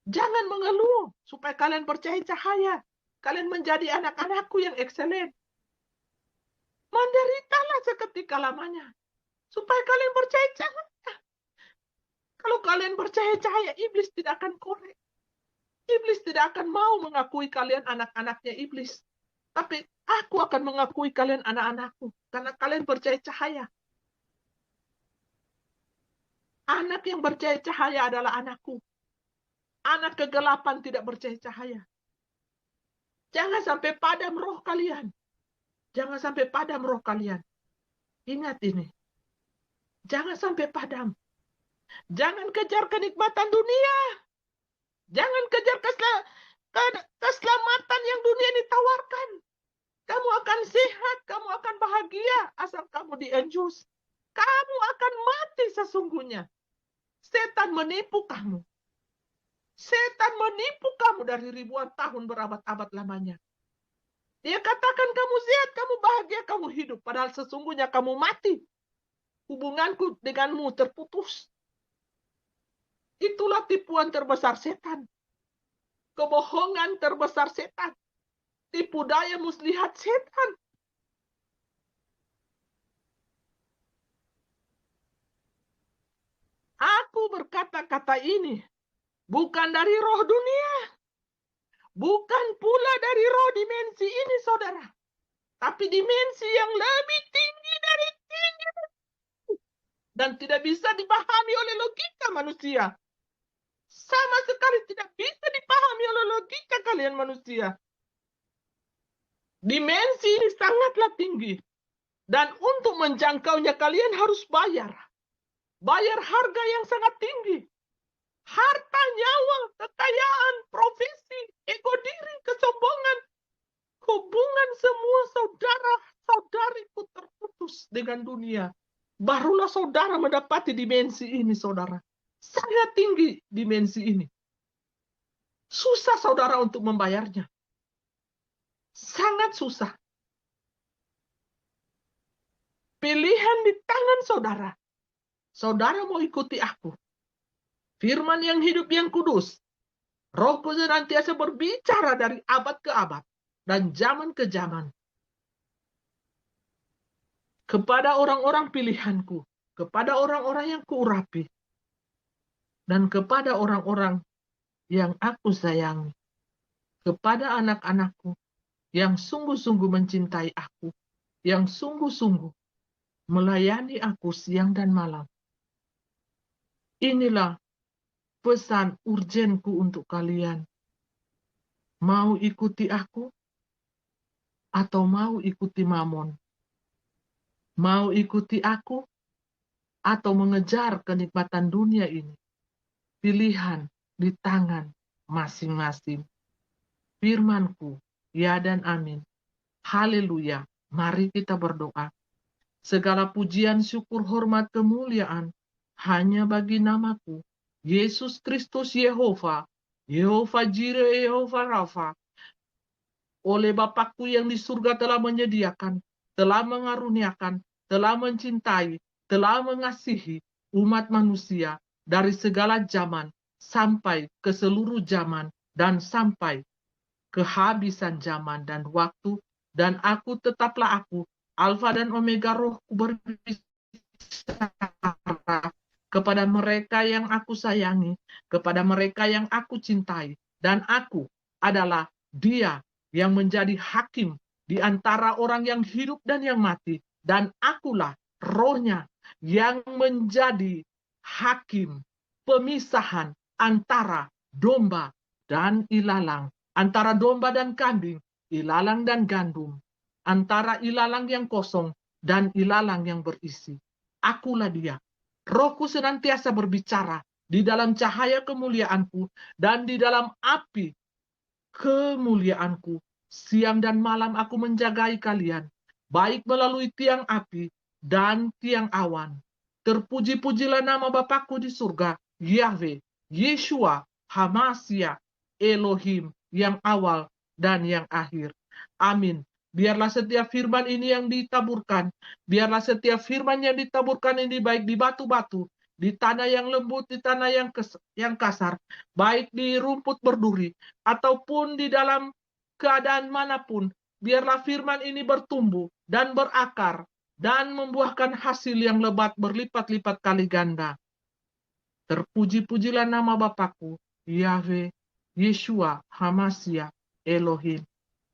Jangan mengeluh. Supaya kalian percaya cahaya. Kalian menjadi anak-anakku yang ekselen. Menderitalah seketika lamanya. Supaya kalian percaya cahaya. Kalau kalian percaya cahaya, iblis tidak akan korek. Iblis tidak akan mau mengakui kalian anak-anaknya iblis. Tapi aku akan mengakui kalian anak-anakku. Karena kalian percaya cahaya. Anak yang percaya cahaya adalah anakku. Anak kegelapan tidak percaya cahaya. Jangan sampai padam roh kalian. Jangan sampai padam roh kalian. Ingat ini. Jangan sampai padam. Jangan kejar kenikmatan dunia. Jangan kejar keselamatan yang dunia ini tawarkan. Kamu akan sehat, kamu akan bahagia, asal kamu dienjus. Kamu akan mati sesungguhnya. Setan menipu kamu. Setan menipu kamu dari ribuan tahun berabad-abad lamanya. Dia katakan kamu sehat, kamu bahagia, kamu hidup. Padahal sesungguhnya kamu mati. Hubunganku denganmu terputus. Itulah tipuan terbesar setan. kebohongan terbesar setan. Tipu daya muslihat setan. Aku berkata-kata ini bukan dari roh dunia, bukan pula dari roh dimensi ini, saudara, tapi dimensi yang lebih tinggi dari tinggi dan tidak bisa dipahami oleh logika manusia. Sama sekali tidak bisa dipahami oleh logika kalian manusia. Dimensi ini sangatlah tinggi. Dan untuk menjangkaunya kalian harus bayar. Bayar harga yang sangat tinggi. Harta, nyawa, kekayaan, profesi, ego diri, kesombongan. Hubungan semua saudara-saudariku terputus dengan dunia. Barulah saudara mendapati dimensi ini, saudara. Sangat tinggi dimensi ini. Susah saudara untuk membayarnya. Sangat susah. Pilihan di tangan saudara. Saudara mau ikuti aku. Firman yang hidup yang kudus. Rohku senantiasa berbicara dari abad ke abad dan zaman ke zaman. Kepada orang-orang pilihanku. Kepada orang-orang yang kuurapi. Dan kepada orang-orang yang aku sayangi. Kepada anak-anakku yang sungguh-sungguh mencintai aku. Yang sungguh-sungguh melayani aku siang dan malam. Inilah pesan urgenku untuk kalian. Mau ikuti aku atau mau ikuti Mamon? Mau ikuti aku atau mengejar kenikmatan dunia ini? Pilihan di tangan masing-masing. Firmanku, ya dan amin. Haleluya. Mari kita berdoa. Segala pujian, syukur, hormat, kemuliaan hanya bagi namaku, Yesus Kristus Yehova, Yehova Jireh, Yehova Rafa. Oleh Bapakku yang di surga telah menyediakan, telah mengaruniakan, telah mencintai, telah mengasihi umat manusia dari segala zaman sampai ke seluruh zaman dan sampai kehabisan zaman dan waktu, dan aku tetaplah aku, Alfa dan Omega, rohku berbicara kepada mereka yang aku sayangi, kepada mereka yang aku cintai, dan aku adalah Dia yang menjadi hakim di antara orang yang hidup dan yang mati, dan akulah rohnya yang menjadi hakim pemisahan antara domba dan ilalang, antara domba dan kambing, ilalang dan gandum, antara ilalang yang kosong dan ilalang yang berisi. Akulah Dia. Rohku senantiasa berbicara di dalam cahaya kemuliaanku dan di dalam api kemuliaanku. Siang dan malam aku menjagai kalian, baik melalui tiang api dan tiang awan. Terpuji-pujilah nama Bapakku di surga, Yahweh, Yeshua, Hamasya, Elohim, yang awal dan yang akhir. Amin. Biarlah setiap firman ini yang ditaburkan, biarlah setiap firman yang ditaburkan ini baik di batu-batu, di tanah yang lembut, di tanah yang kasar, baik di rumput berduri, ataupun di dalam keadaan manapun, biarlah firman ini bertumbuh dan berakar, dan membuahkan hasil yang lebat berlipat-lipat kali ganda. Terpuji-pujilah nama Bapakku, Yahweh, Yeshua, Hamasya, Elohim.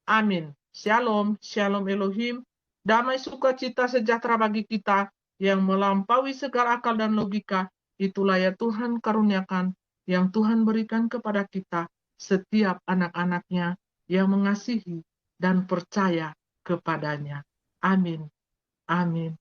Amin. Shalom, shalom Elohim. Damai sukacita sejahtera bagi kita yang melampaui segala akal dan logika. Itulah ya Tuhan karuniakan, yang Tuhan berikan kepada kita, setiap anak-anaknya yang mengasihi dan percaya kepadanya. Amin. Amin.